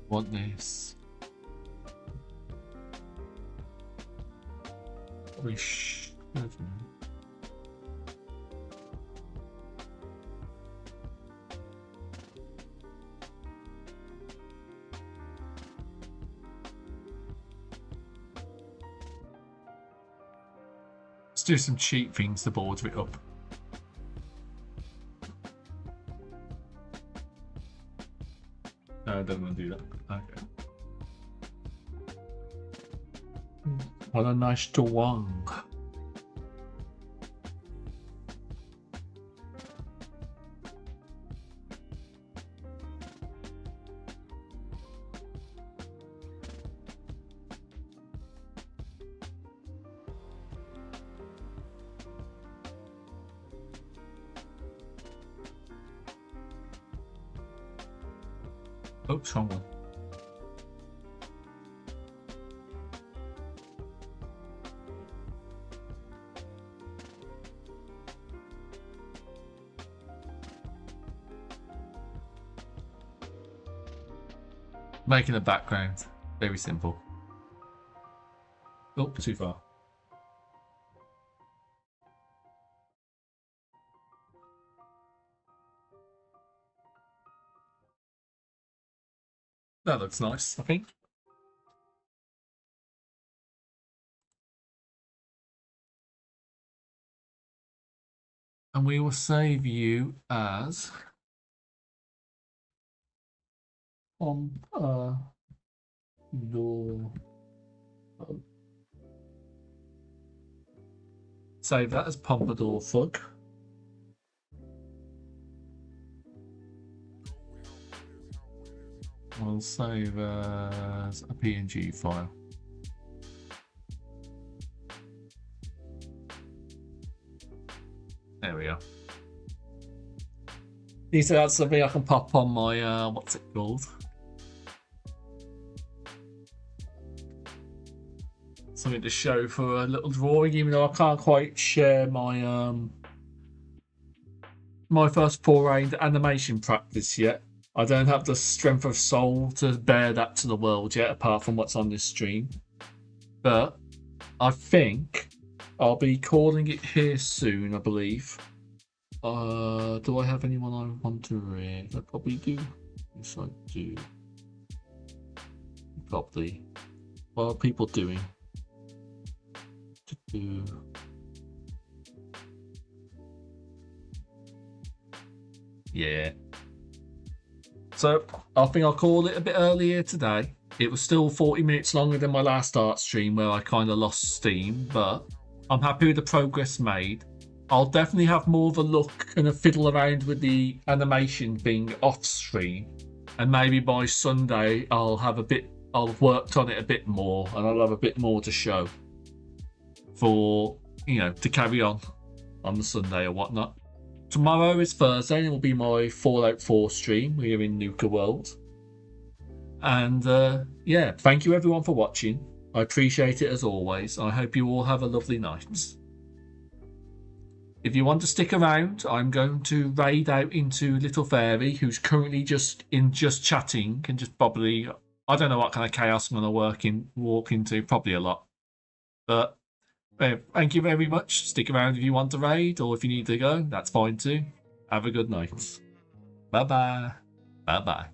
Want this. Wish. Let's do some cheap things to border it up. No, I don't want to do that. Okay. What a nice dwang. Oops, wrong one. Making a background. Very simple. Oh, too far. That looks nice, I think. And we will save you as your save that as Pompadour Fug. We'll save as a PNG file. There we are. These are something I can pop on my what's it called? Something to show for a little drawing, even though I can't quite share my my first foray into animation practice yet. I don't have the strength of soul to bear that to the world yet, apart from what's on this stream. But I think I'll be calling it here soon, I believe. Do I have anyone I want to read? I probably do. Yes, I do. Probably. What are people doing? Yeah. So I think I'll call it a bit earlier today. It was still 40 minutes longer than my last art stream where I kind of lost steam, but I'm happy with the progress made. I'll definitely have more of a look and a fiddle around with the animation thing off stream, and maybe by Sunday I'll have worked on it a bit more and I'll have a bit more to show for, to carry on the Sunday or whatnot. Tomorrow is Thursday and it will be my Fallout 4 stream here in Nuka World. And thank you everyone for watching. I appreciate it as always. I hope you all have a lovely night. If you want to stick around, I'm going to raid out into Little Fairy, who's currently just chatting and just probably, I don't know what kind of chaos I'm going to walk into, probably a lot. But thank you very much. Stick around if you want to raid, or if you need to go, that's fine too. Have a good night. Bye bye. Bye bye.